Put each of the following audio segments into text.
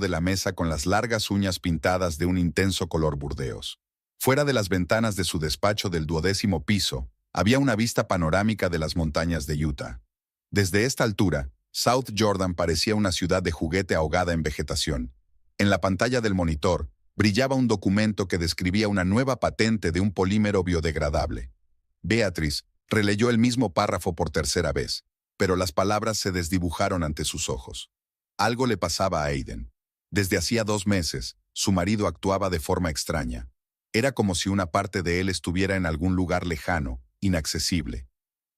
de la mesa con las largas uñas pintadas de un intenso color burdeos. Fuera de las ventanas de su despacho del 12º piso, había una vista panorámica de las montañas de Utah. Desde esta altura, South Jordan parecía una ciudad de juguete ahogada en vegetación. En la pantalla del monitor, brillaba un documento que describía una nueva patente de un polímero biodegradable. Beatriz releyó el mismo párrafo por tercera vez, pero las palabras se desdibujaron ante sus ojos. Algo le pasaba a Aiden. Desde hacía 2 meses, su marido actuaba de forma extraña. Era como si una parte de él estuviera en algún lugar lejano, inaccesible.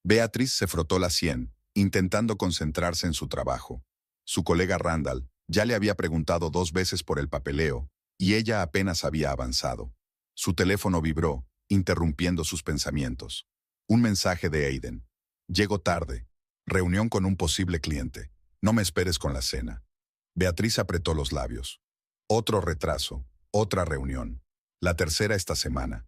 Beatriz se frotó la sien, intentando concentrarse en su trabajo. Su colega Randall ya le había preguntado 2 veces por el papeleo, y ella apenas había avanzado. Su teléfono vibró, interrumpiendo sus pensamientos. Un mensaje de Aiden. Llego tarde. Reunión con un posible cliente. No me esperes con la cena. Beatriz apretó los labios. Otro retraso, otra reunión. La tercera esta semana.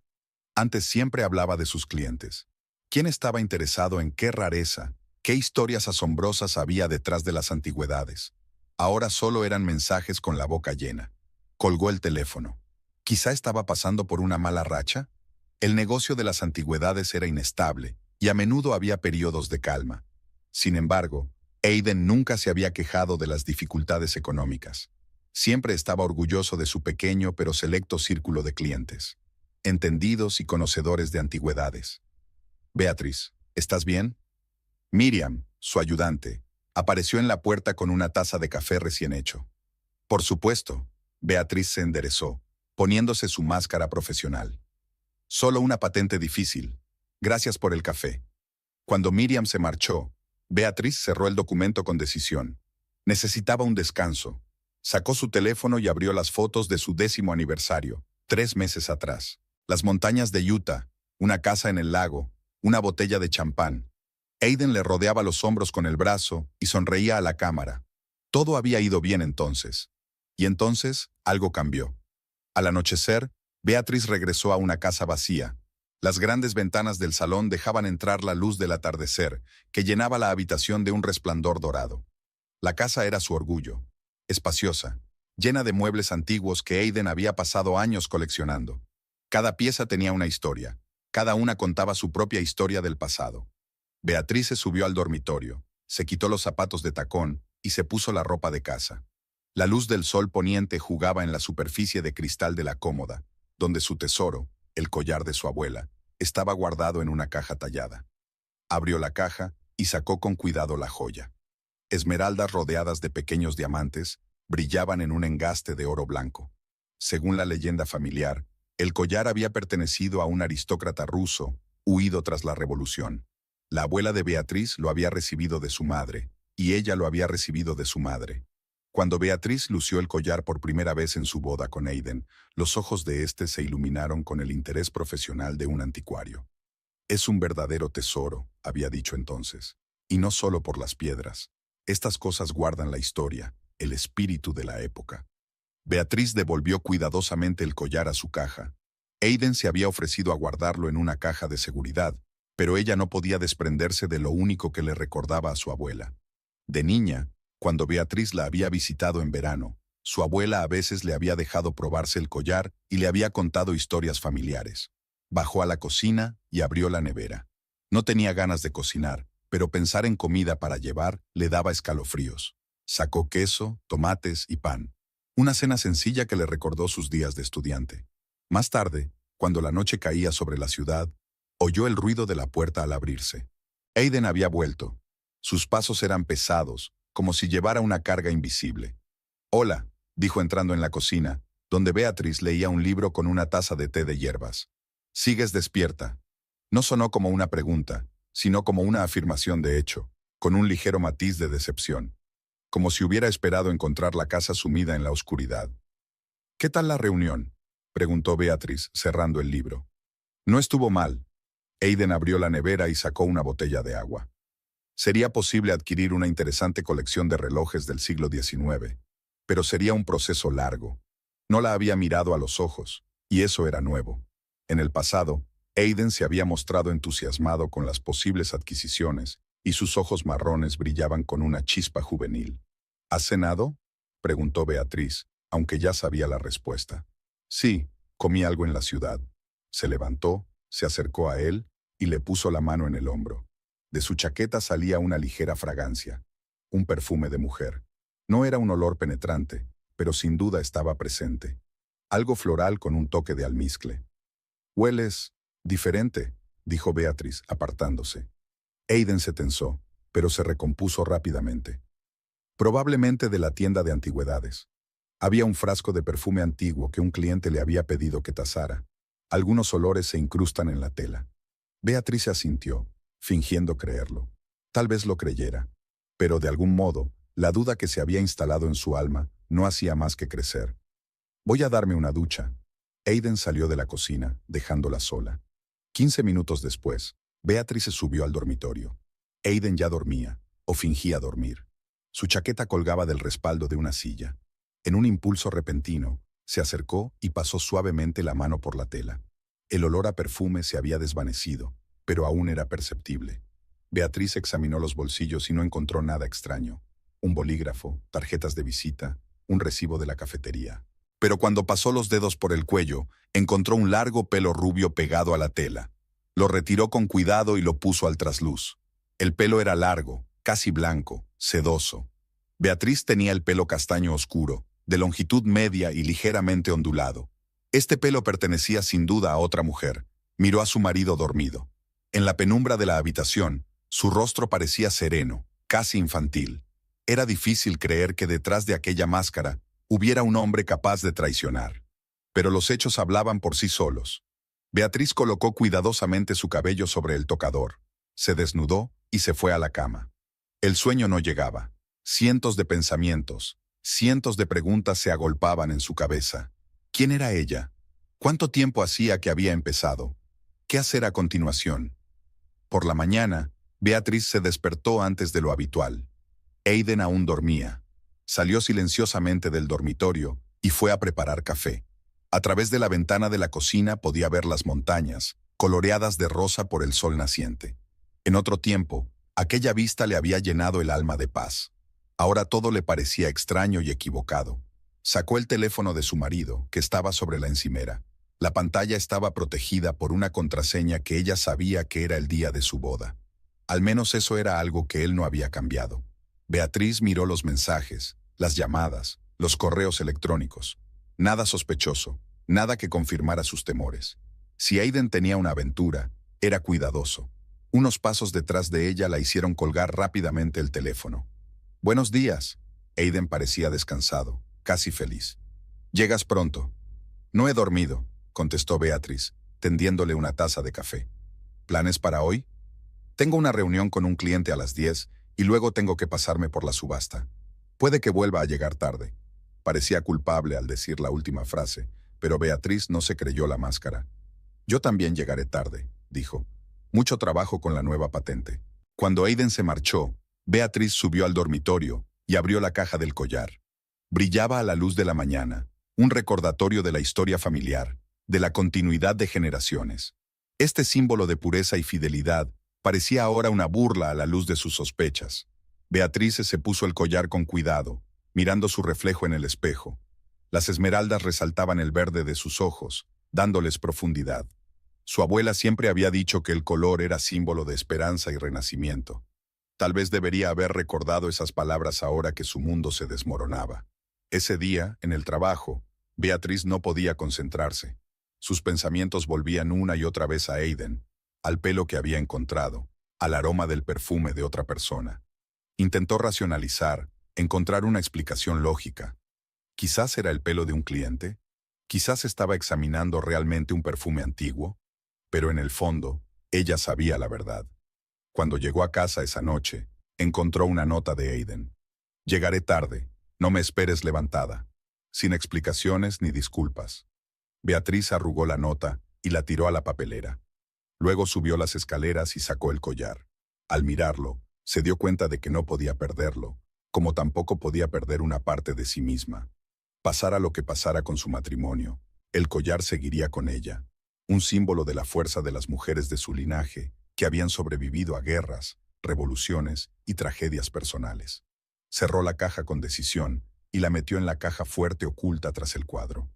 Antes siempre hablaba de sus clientes. ¿Quién estaba interesado en qué rareza, qué historias asombrosas había detrás de las antigüedades? Ahora solo eran mensajes con la boca llena. Colgó el teléfono. ¿Quizá estaba pasando por una mala racha? El negocio de las antigüedades era inestable, y a menudo había periodos de calma. Sin embargo, Aiden nunca se había quejado de las dificultades económicas. Siempre estaba orgulloso de su pequeño pero selecto círculo de clientes, entendidos y conocedores de antigüedades. Beatriz, ¿estás bien? Miriam, su ayudante, apareció en la puerta con una taza de café recién hecho. Por supuesto, Beatriz se enderezó, poniéndose su máscara profesional. Solo una patente difícil. Gracias por el café. Cuando Miriam se marchó, Beatriz cerró el documento con decisión. Necesitaba un descanso. Sacó su teléfono y abrió las fotos de su 10º aniversario, 3 meses atrás. Las montañas de Utah, una casa en el lago, una botella de champán. Aiden le rodeaba los hombros con el brazo y sonreía a la cámara. Todo había ido bien entonces. Y entonces, algo cambió. Al anochecer, Beatriz regresó a una casa vacía. Las grandes ventanas del salón dejaban entrar la luz del atardecer, que llenaba la habitación de un resplandor dorado. La casa era su orgullo. Espaciosa, llena de muebles antiguos que Aiden había pasado años coleccionando. Cada pieza tenía una historia. Cada una contaba su propia historia del pasado. Beatriz se subió al dormitorio, se quitó los zapatos de tacón y se puso la ropa de casa. La luz del sol poniente jugaba en la superficie de cristal de la cómoda, donde su tesoro, el collar de su abuela, estaba guardado en una caja tallada. Abrió la caja y sacó con cuidado la joya. Esmeraldas rodeadas de pequeños diamantes brillaban en un engaste de oro blanco. Según la leyenda familiar, el collar había pertenecido a un aristócrata ruso, huido tras la revolución. La abuela de Beatriz lo había recibido de su madre, y ella lo había recibido de su madre. Cuando Beatriz lució el collar por primera vez en su boda con Aiden, los ojos de éste se iluminaron con el interés profesional de un anticuario. Es un verdadero tesoro, había dicho entonces, y no solo por las piedras. Estas cosas guardan la historia, el espíritu de la época. Beatriz devolvió cuidadosamente el collar a su caja. Aiden se había ofrecido a guardarlo en una caja de seguridad, pero ella no podía desprenderse de lo único que le recordaba a su abuela. De niña, cuando Beatriz la había visitado en verano, su abuela a veces le había dejado probarse el collar y le había contado historias familiares. Bajó a la cocina y abrió la nevera. No tenía ganas de cocinar, pero pensar en comida para llevar le daba escalofríos. Sacó queso, tomates y pan. Una cena sencilla que le recordó sus días de estudiante. Más tarde, cuando la noche caía sobre la ciudad, oyó el ruido de la puerta al abrirse. Aiden había vuelto. Sus pasos eran pesados, como si llevara una carga invisible. «Hola», dijo entrando en la cocina, donde Beatriz leía un libro con una taza de té de hierbas. «¿Sigues despierta?» No sonó como una pregunta, sino como una afirmación de hecho, con un ligero matiz de decepción. Como si hubiera esperado encontrar la casa sumida en la oscuridad. «¿Qué tal la reunión?», preguntó Beatriz, cerrando el libro. «No estuvo mal». Aiden abrió la nevera y sacó una botella de agua. Sería posible adquirir una interesante colección de relojes del siglo XIX, pero sería un proceso largo. No la había mirado a los ojos, y eso era nuevo. En el pasado, Aiden se había mostrado entusiasmado con las posibles adquisiciones, y sus ojos marrones brillaban con una chispa juvenil. «¿Has cenado?», preguntó Beatriz, aunque ya sabía la respuesta. Sí, comí algo en la ciudad. Se levantó, se acercó a él y le puso la mano en el hombro. De su chaqueta salía una ligera fragancia, un perfume de mujer. No era un olor penetrante, pero sin duda estaba presente. Algo floral con un toque de almizcle. «Hueles diferente», dijo Beatriz, apartándose. Aiden se tensó, pero se recompuso rápidamente. Probablemente de la tienda de antigüedades. Había un frasco de perfume antiguo que un cliente le había pedido que tasara. Algunos olores se incrustan en la tela. Beatriz se asintió, fingiendo creerlo. Tal vez lo creyera. Pero de algún modo, la duda que se había instalado en su alma no hacía más que crecer. «Voy a darme una ducha». Aiden salió de la cocina, dejándola sola. 15 minutos después, Beatriz se subió al dormitorio. Aiden ya dormía, o fingía dormir. Su chaqueta colgaba del respaldo de una silla. En un impulso repentino, se acercó y pasó suavemente la mano por la tela. El olor a perfume se había desvanecido, pero aún era perceptible. Beatriz examinó los bolsillos y no encontró nada extraño. Un bolígrafo, tarjetas de visita, un recibo de la cafetería. Pero cuando pasó los dedos por el cuello, encontró un largo pelo rubio pegado a la tela. Lo retiró con cuidado y lo puso al trasluz. El pelo era largo, casi blanco, sedoso. Beatriz tenía el pelo castaño oscuro, de longitud media y ligeramente ondulado. Este pelo pertenecía sin duda a otra mujer. Miró a su marido dormido. En la penumbra de la habitación, su rostro parecía sereno, casi infantil. Era difícil creer que detrás de aquella máscara hubiera un hombre capaz de traicionar. Pero los hechos hablaban por sí solos. Beatriz colocó cuidadosamente su cabello sobre el tocador, se desnudó y se fue a la cama. El sueño no llegaba. Cientos de pensamientos, cientos de preguntas se agolpaban en su cabeza. ¿Quién era ella? ¿Cuánto tiempo hacía que había empezado? ¿Qué hacer a continuación? Por la mañana, Beatriz se despertó antes de lo habitual. Aiden aún dormía. Salió silenciosamente del dormitorio y fue a preparar café. A través de la ventana de la cocina podía ver las montañas, coloreadas de rosa por el sol naciente. En otro tiempo, aquella vista le había llenado el alma de paz. Ahora todo le parecía extraño y equivocado. Sacó el teléfono de su marido, que estaba sobre la encimera. La pantalla estaba protegida por una contraseña que ella sabía que era el día de su boda. Al menos eso era algo que él no había cambiado. Beatriz miró los mensajes, las llamadas, los correos electrónicos. Nada sospechoso, nada que confirmara sus temores. Si Aiden tenía una aventura, era cuidadoso. Unos pasos detrás de ella la hicieron colgar rápidamente el teléfono. «Buenos días». Aiden parecía descansado, casi feliz. «Llegas pronto». «No he dormido», contestó Beatriz, tendiéndole una taza de café. «¿Planes para hoy?» «Tengo una reunión con un cliente a las 10 y luego tengo que pasarme por la subasta. Puede que vuelva a llegar tarde». Parecía culpable al decir la última frase, pero Beatriz no se creyó la máscara. «Yo también llegaré tarde», dijo. «Mucho trabajo con la nueva patente». Cuando Aiden se marchó, Beatriz subió al dormitorio y abrió la caja del collar. Brillaba a la luz de la mañana, un recordatorio de la historia familiar, de la continuidad de generaciones. Este símbolo de pureza y fidelidad parecía ahora una burla a la luz de sus sospechas. Beatriz se puso el collar con cuidado, mirando su reflejo en el espejo. Las esmeraldas resaltaban el verde de sus ojos, dándoles profundidad. Su abuela siempre había dicho que el color era símbolo de esperanza y renacimiento. Tal vez debería haber recordado esas palabras ahora que su mundo se desmoronaba. Ese día, en el trabajo, Beatriz no podía concentrarse. Sus pensamientos volvían una y otra vez a Aiden, al pelo que había encontrado, al aroma del perfume de otra persona. Intentó racionalizar, encontrar una explicación lógica. Quizás era el pelo de un cliente, quizás estaba examinando realmente un perfume antiguo, pero en el fondo, ella sabía la verdad. Cuando llegó a casa esa noche, encontró una nota de Aiden. «Llegaré tarde, no me esperes levantada», sin explicaciones ni disculpas. Beatriz arrugó la nota y la tiró a la papelera. Luego subió las escaleras y sacó el collar. Al mirarlo, se dio cuenta de que no podía perderlo, como tampoco podía perder una parte de sí misma. Pasara lo que pasara con su matrimonio, el collar seguiría con ella, un símbolo de la fuerza de las mujeres de su linaje, que habían sobrevivido a guerras, revoluciones y tragedias personales. Cerró la caja con decisión y la metió en la caja fuerte oculta tras el cuadro.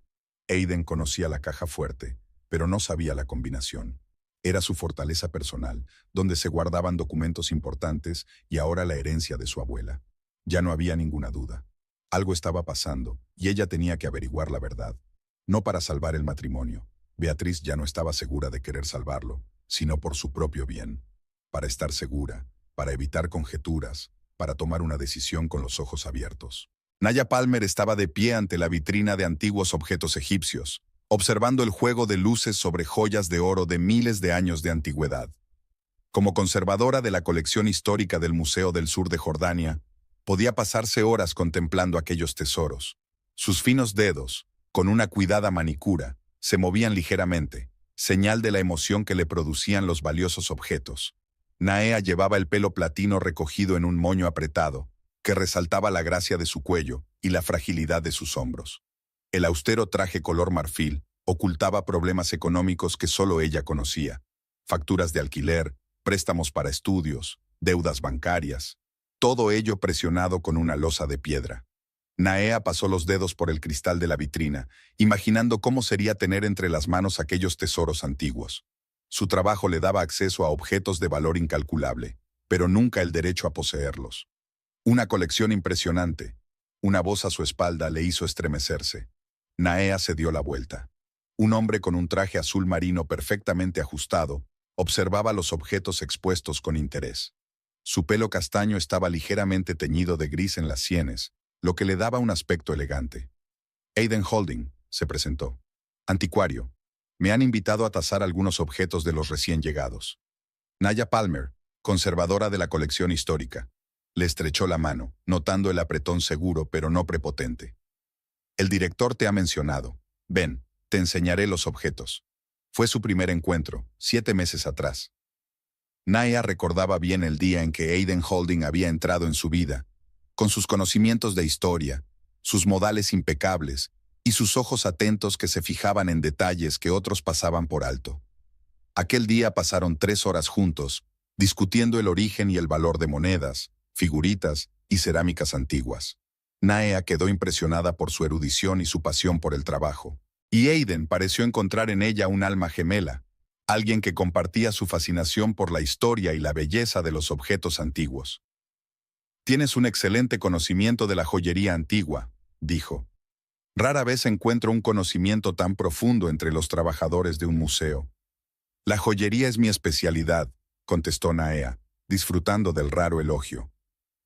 Aiden conocía la caja fuerte, pero no sabía la combinación. Era su fortaleza personal, donde se guardaban documentos importantes y ahora la herencia de su abuela. Ya no había ninguna duda. Algo estaba pasando, y ella tenía que averiguar la verdad. No para salvar el matrimonio. Beatriz ya no estaba segura de querer salvarlo, sino por su propio bien. Para estar segura, para evitar conjeturas, para tomar una decisión con los ojos abiertos. Naya Palmer estaba de pie ante la vitrina de antiguos objetos egipcios, observando el juego de luces sobre joyas de oro de miles de años de antigüedad. Como conservadora de la colección histórica del Museo del Sur de Jordania, podía pasarse horas contemplando aquellos tesoros. Sus finos dedos, con una cuidada manicura, se movían ligeramente, señal de la emoción que le producían los valiosos objetos. Naea llevaba el pelo platino recogido en un moño apretado, que resaltaba la gracia de su cuello y la fragilidad de sus hombros. El austero traje color marfil ocultaba problemas económicos que solo ella conocía. Facturas de alquiler, préstamos para estudios, deudas bancarias. Todo ello presionado con una losa de piedra. Naea pasó los dedos por el cristal de la vitrina, imaginando cómo sería tener entre las manos aquellos tesoros antiguos. Su trabajo le daba acceso a objetos de valor incalculable, pero nunca el derecho a poseerlos. Una colección impresionante. Una voz a su espalda le hizo estremecerse. Naea se dio la vuelta. Un hombre con un traje azul marino perfectamente ajustado observaba los objetos expuestos con interés. Su pelo castaño estaba ligeramente teñido de gris en las sienes, lo que le daba un aspecto elegante. Aiden Holding, se presentó. Anticuario. Me han invitado a tasar algunos objetos de los recién llegados. Naya Palmer, conservadora de la colección histórica. Le estrechó la mano, notando el apretón seguro pero no prepotente. El director te ha mencionado. Ven, te enseñaré los objetos. Fue su primer encuentro, 7 meses atrás. Naya recordaba bien el día en que Aiden Holding había entrado en su vida, con sus conocimientos de historia, sus modales impecables y sus ojos atentos que se fijaban en detalles que otros pasaban por alto. Aquel día pasaron 3 horas juntos, discutiendo el origen y el valor de monedas, figuritas y cerámicas antiguas. Naya quedó impresionada por su erudición y su pasión por el trabajo, y Aiden pareció encontrar en ella un alma gemela, alguien que compartía su fascinación por la historia y la belleza de los objetos antiguos. Tienes un excelente conocimiento de la joyería antigua, dijo. Rara vez encuentro un conocimiento tan profundo entre los trabajadores de un museo. La joyería es mi especialidad, contestó Naea, disfrutando del raro elogio.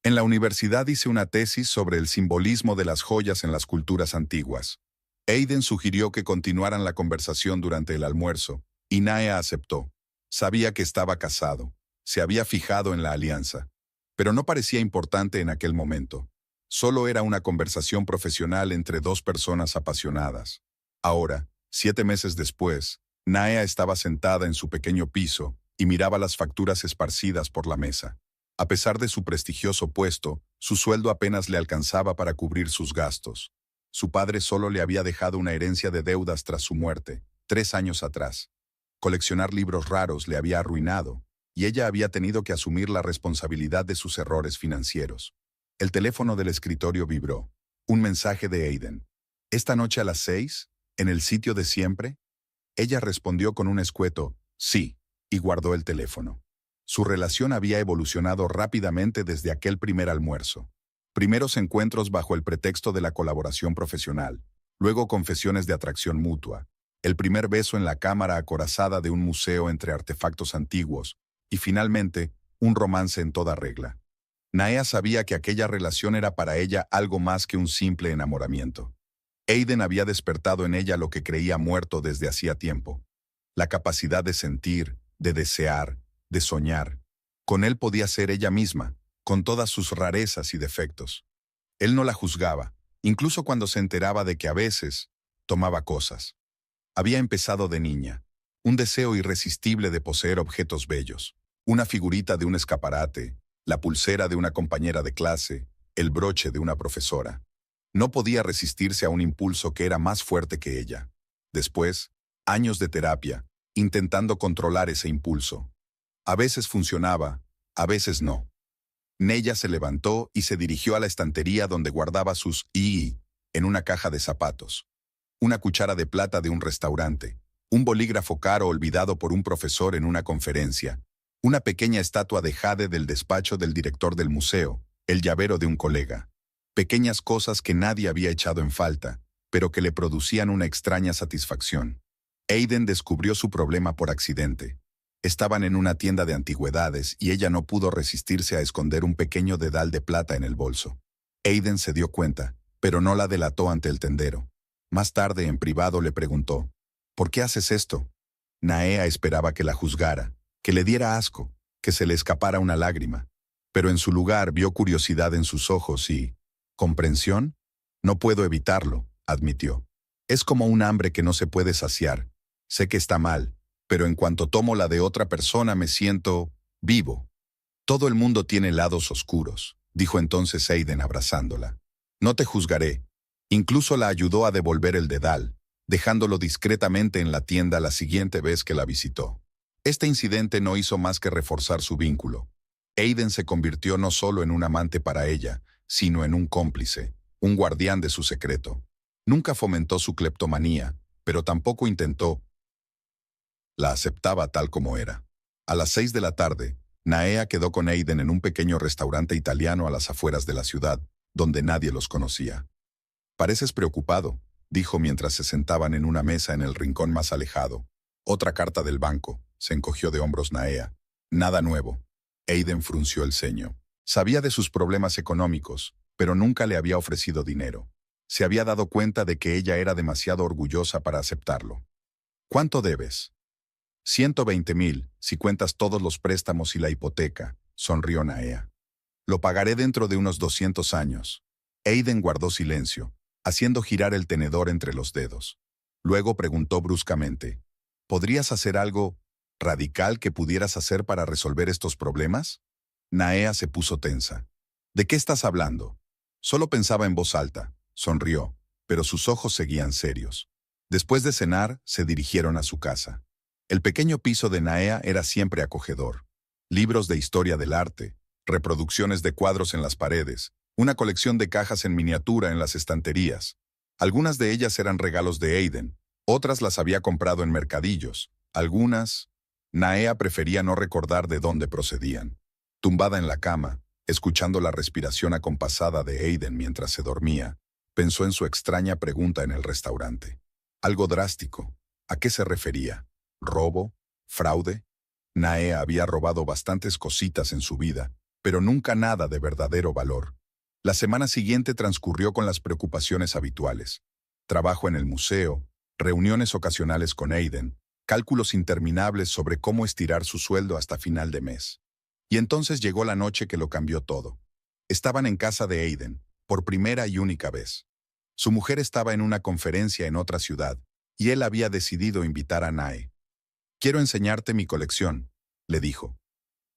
En la universidad hice una tesis sobre el simbolismo de las joyas en las culturas antiguas. Aiden sugirió que continuaran la conversación durante el almuerzo, y Naea aceptó. Sabía que estaba casado. Se había fijado en la alianza. Pero no parecía importante en aquel momento. Solo era una conversación profesional entre 2 personas apasionadas. Ahora, 7 meses después, Naea estaba sentada en su pequeño piso y miraba las facturas esparcidas por la mesa. A pesar de su prestigioso puesto, su sueldo apenas le alcanzaba para cubrir sus gastos. Su padre solo le había dejado una herencia de deudas tras su muerte, 3 años atrás. Coleccionar libros raros le había arruinado, y ella había tenido que asumir la responsabilidad de sus errores financieros. El teléfono del escritorio vibró. Un mensaje de Aiden. ¿Esta noche a las 6? ¿En el sitio de siempre? Ella respondió con un escueto, sí, y guardó el teléfono. Su relación había evolucionado rápidamente desde aquel primer almuerzo. Primeros encuentros bajo el pretexto de la colaboración profesional, luego confesiones de atracción mutua, el primer beso en la cámara acorazada de un museo entre artefactos antiguos, y finalmente, un romance en toda regla. Naea sabía que aquella relación era para ella algo más que un simple enamoramiento. Aiden había despertado en ella lo que creía muerto desde hacía tiempo. La capacidad de sentir, de desear, de soñar. Con él podía ser ella misma, con todas sus rarezas y defectos. Él no la juzgaba, incluso cuando se enteraba de que a veces tomaba cosas. Había empezado de niña, un deseo irresistible de poseer objetos bellos, una figurita de un escaparate, la pulsera de una compañera de clase, el broche de una profesora. No podía resistirse a un impulso que era más fuerte que ella. Después, años de terapia, intentando controlar ese impulso. A veces funcionaba, a veces no. Nella se levantó y se dirigió a la estantería donde guardaba sus en una caja de zapatos. Una cuchara de plata de un restaurante, un bolígrafo caro olvidado por un profesor en una conferencia, una pequeña estatua de jade del despacho del director del museo, el llavero de un colega. Pequeñas cosas que nadie había echado en falta, pero que le producían una extraña satisfacción. Aiden descubrió su problema por accidente. Estaban en una tienda de antigüedades y ella no pudo resistirse a esconder un pequeño dedal de plata en el bolso. Aiden se dio cuenta, pero no la delató ante el tendero. Más tarde, en privado, le preguntó, ¿por qué haces esto? Naea esperaba que la juzgara, que le diera asco, que se le escapara una lágrima. Pero en su lugar vio curiosidad en sus ojos y... ¿comprensión? No puedo evitarlo, admitió. Es como un hambre que no se puede saciar. Sé que está mal, pero en cuanto tomo la de otra persona me siento vivo. Todo el mundo tiene lados oscuros, dijo entonces Aiden abrazándola. No te juzgaré. Incluso la ayudó a devolver el dedal, dejándolo discretamente en la tienda la siguiente vez que la visitó. Este incidente no hizo más que reforzar su vínculo. Aiden se convirtió no solo en un amante para ella, sino en un cómplice, un guardián de su secreto. Nunca fomentó su cleptomanía, pero tampoco intentó. La aceptaba tal como era. A las 6 de la tarde, Naea quedó con Aiden en un pequeño restaurante italiano a las afueras de la ciudad, donde nadie los conocía. «Pareces preocupado», dijo mientras se sentaban en una mesa en el rincón más alejado. «Otra carta del banco», se encogió de hombros Naea. «Nada nuevo». Aiden frunció el ceño. Sabía de sus problemas económicos, pero nunca le había ofrecido dinero. Se había dado cuenta de que ella era demasiado orgullosa para aceptarlo. «¿Cuánto debes?» 120,000, si cuentas todos los préstamos y la hipoteca, sonrió Naea. Lo pagaré dentro de unos 200 años. Aiden guardó silencio, haciendo girar el tenedor entre los dedos. Luego preguntó bruscamente, ¿podrías hacer algo radical que pudieras hacer para resolver estos problemas? Naea se puso tensa. ¿De qué estás hablando? Solo pensaba en voz alta, sonrió, pero sus ojos seguían serios. Después de cenar, se dirigieron a su casa. El pequeño piso de Naea era siempre acogedor. Libros de historia del arte, reproducciones de cuadros en las paredes, una colección de cajas en miniatura en las estanterías. Algunas de ellas eran regalos de Aiden, otras las había comprado en mercadillos, algunas... Naea prefería no recordar de dónde procedían. Tumbada en la cama, escuchando la respiración acompasada de Aiden mientras se dormía, pensó en su extraña pregunta en el restaurante. Algo drástico. ¿A qué se refería? ¿Robo? ¿Fraude? Naea había robado bastantes cositas en su vida, pero nunca nada de verdadero valor. La semana siguiente transcurrió con las preocupaciones habituales. Trabajo en el museo, reuniones ocasionales con Aiden, cálculos interminables sobre cómo estirar su sueldo hasta final de mes. Y entonces llegó la noche que lo cambió todo. Estaban en casa de Aiden, por primera y única vez. Su mujer estaba en una conferencia en otra ciudad, y él había decidido invitar a Nae. «Quiero enseñarte mi colección», le dijo.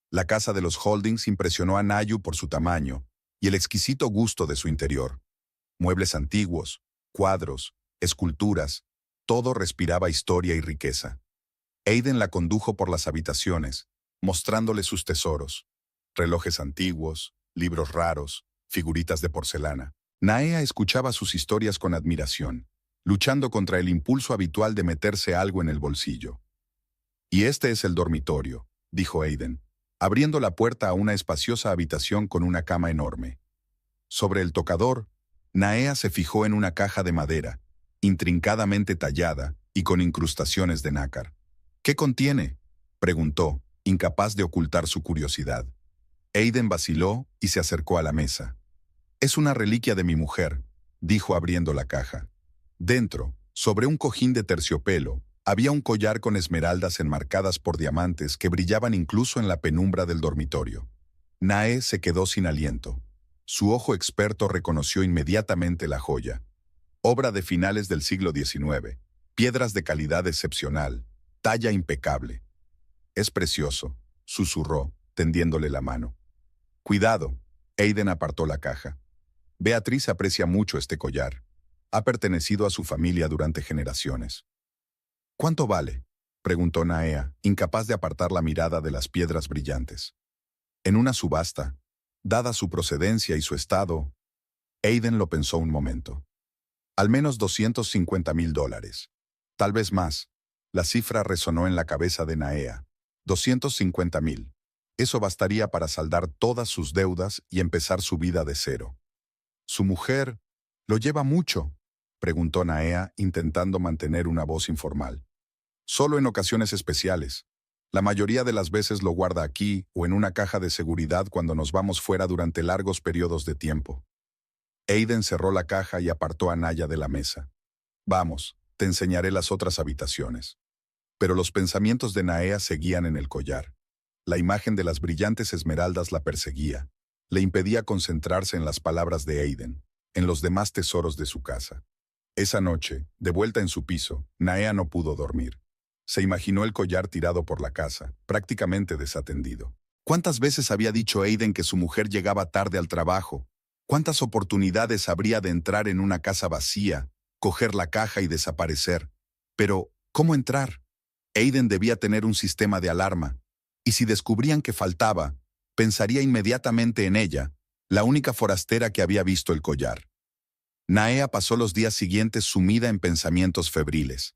La casa de los Holdings impresionó a Nayu por su tamaño y el exquisito gusto de su interior. Muebles antiguos, cuadros, esculturas, todo respiraba historia y riqueza. Aiden la condujo por las habitaciones, mostrándole sus tesoros. Relojes antiguos, libros raros, figuritas de porcelana. Naea escuchaba sus historias con admiración, luchando contra el impulso habitual de meterse algo en el bolsillo. «Y este es el dormitorio», dijo Aiden, abriendo la puerta a una espaciosa habitación con una cama enorme. Sobre el tocador, Naea se fijó en una caja de madera, intrincadamente tallada y con incrustaciones de nácar. «¿Qué contiene?», preguntó, incapaz de ocultar su curiosidad. Aiden vaciló y se acercó a la mesa. «Es una reliquia de mi mujer», dijo abriendo la caja. Dentro, sobre un cojín de terciopelo, había un collar con esmeraldas enmarcadas por diamantes que brillaban incluso en la penumbra del dormitorio. Nae se quedó sin aliento. Su ojo experto reconoció inmediatamente la joya. Obra de finales del siglo XIX, piedras de calidad excepcional, talla impecable. «Es precioso», susurró, tendiéndole la mano. «Cuidado», Aiden apartó la caja. «Beatriz aprecia mucho este collar. Ha pertenecido a su familia durante generaciones». «¿Cuánto vale?», preguntó Naea, incapaz de apartar la mirada de las piedras brillantes. «En una subasta», Dada su procedencia y su estado, Aiden lo pensó un momento. Al menos $250,000. Tal vez más. La cifra resonó en la cabeza de Naea. 250,000. Eso bastaría para saldar todas sus deudas y empezar su vida de cero. ¿Su mujer lo lleva mucho?, preguntó Naea, intentando mantener una voz informal. Solo en ocasiones especiales. La mayoría de las veces lo guarda aquí o en una caja de seguridad cuando nos vamos fuera durante largos periodos de tiempo. Aiden cerró la caja y apartó a Naya de la mesa. Vamos, te enseñaré las otras habitaciones. Pero los pensamientos de Naea seguían en el collar. La imagen de las brillantes esmeraldas la perseguía. Le impedía concentrarse en las palabras de Aiden, en los demás tesoros de su casa. Esa noche, de vuelta en su piso, Naea no pudo dormir. Se imaginó el collar tirado por la casa, prácticamente desatendido. ¿Cuántas veces había dicho Aiden que su mujer llegaba tarde al trabajo? ¿Cuántas oportunidades habría de entrar en una casa vacía, coger la caja y desaparecer? Pero, ¿cómo entrar? Aiden debía tener un sistema de alarma, y si descubrían que faltaba, pensaría inmediatamente en ella, la única forastera que había visto el collar. Naea pasó los días siguientes sumida en pensamientos febriles.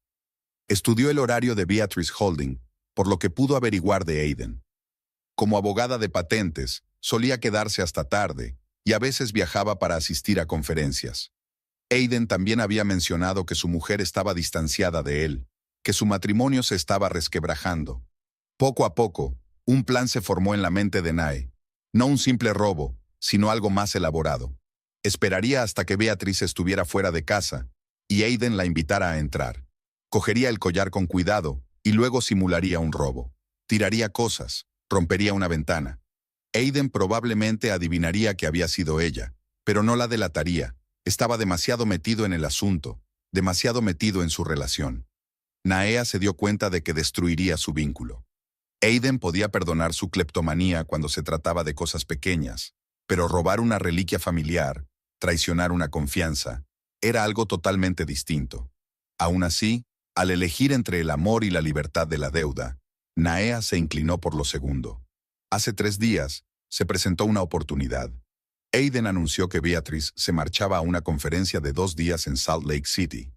Estudió el horario de Beatrice Holding, por lo que pudo averiguar de Aiden. Como abogada de patentes, solía quedarse hasta tarde, y a veces viajaba para asistir a conferencias. Aiden también había mencionado que su mujer estaba distanciada de él, que su matrimonio se estaba resquebrajando. Poco a poco, un plan se formó en la mente de Nae. No un simple robo, sino algo más elaborado. Esperaría hasta que Beatrice estuviera fuera de casa, y Aiden la invitara a entrar. Cogería el collar con cuidado, y luego simularía un robo. Tiraría cosas, rompería una ventana. Aiden probablemente adivinaría que había sido ella, pero no la delataría. Estaba demasiado metido en el asunto, demasiado metido en su relación. Naea se dio cuenta de que destruiría su vínculo. Aiden podía perdonar su cleptomanía cuando se trataba de cosas pequeñas, pero robar una reliquia familiar, traicionar una confianza, era algo totalmente distinto. Aún así, al elegir entre el amor y la libertad de la deuda, Naea se inclinó por lo segundo. Hace 3 días, se presentó una oportunidad. Aiden anunció que Beatrice se marchaba a una conferencia de 2 días en Salt Lake City.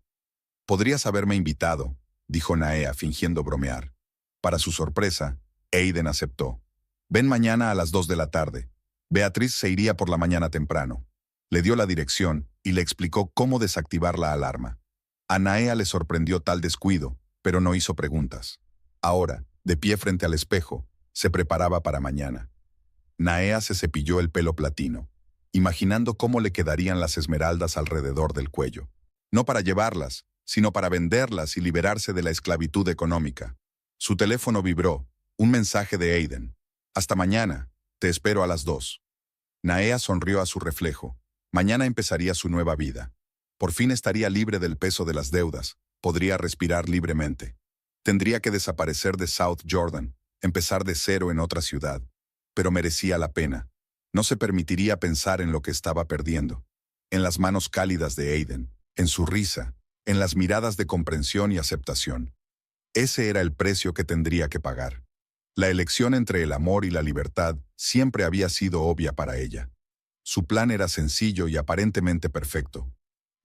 «Podrías haberme invitado», dijo Naea fingiendo bromear. Para su sorpresa, Aiden aceptó. «Ven mañana a las 2 de la tarde. Beatrice se iría por la mañana temprano». Le dio la dirección y le explicó cómo desactivar la alarma. A Naea le sorprendió tal descuido, pero no hizo preguntas. Ahora, de pie frente al espejo, se preparaba para mañana. Naea se cepilló el pelo platino, imaginando cómo le quedarían las esmeraldas alrededor del cuello. No para llevarlas, sino para venderlas y liberarse de la esclavitud económica. Su teléfono vibró, un mensaje de Aiden. «Hasta mañana, te espero a las 2». Naea sonrió a su reflejo. Mañana empezaría su nueva vida. Por fin estaría libre del peso de las deudas, podría respirar libremente. Tendría que desaparecer de South Jordan, empezar de cero en otra ciudad. Pero merecía la pena. No se permitiría pensar en lo que estaba perdiendo. En las manos cálidas de Aiden, en su risa, en las miradas de comprensión y aceptación. Ese era el precio que tendría que pagar. La elección entre el amor y la libertad siempre había sido obvia para ella. Su plan era sencillo y aparentemente perfecto.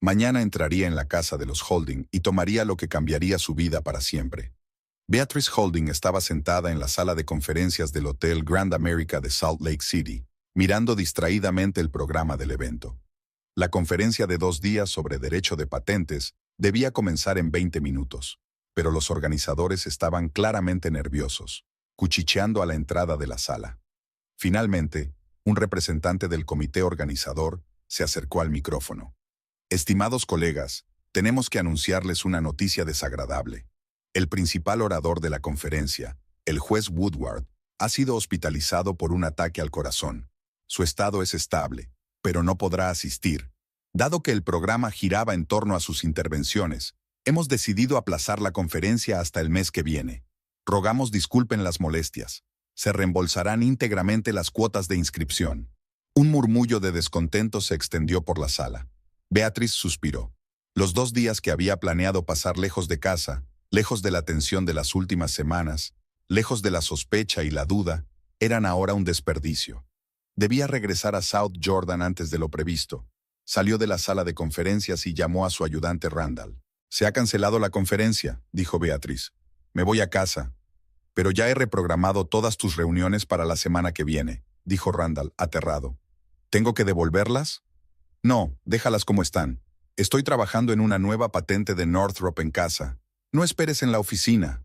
Mañana entraría en la casa de los Holding y tomaría lo que cambiaría su vida para siempre. Beatrice Holding estaba sentada en la sala de conferencias del Hotel Grand America de Salt Lake City, mirando distraídamente el programa del evento. La conferencia de 2 días sobre derecho de patentes debía comenzar en 20 minutos, pero los organizadores estaban claramente nerviosos, cuchicheando a la entrada de la sala. Finalmente, un representante del comité organizador se acercó al micrófono. «Estimados colegas, tenemos que anunciarles una noticia desagradable. El principal orador de la conferencia, el juez Woodward, ha sido hospitalizado por un ataque al corazón. Su estado es estable, pero no podrá asistir. Dado que el programa giraba en torno a sus intervenciones, hemos decidido aplazar la conferencia hasta el mes que viene. Rogamos disculpen las molestias. Se reembolsarán íntegramente las cuotas de inscripción». Un murmullo de descontento se extendió por la sala. Beatrice suspiró. Los 2 días que había planeado pasar lejos de casa, lejos de la tensión de las últimas semanas, lejos de la sospecha y la duda, eran ahora un desperdicio. Debía regresar a South Jordan antes de lo previsto. Salió de la sala de conferencias y llamó a su ayudante Randall. «Se ha cancelado la conferencia», dijo Beatriz. «Me voy a casa». «Pero ya he reprogramado todas tus reuniones para la semana que viene», dijo Randall, aterrado. «¿Tengo que devolverlas?» «No, déjalas como están. Estoy trabajando en una nueva patente de Northrop en casa. No esperes en la oficina».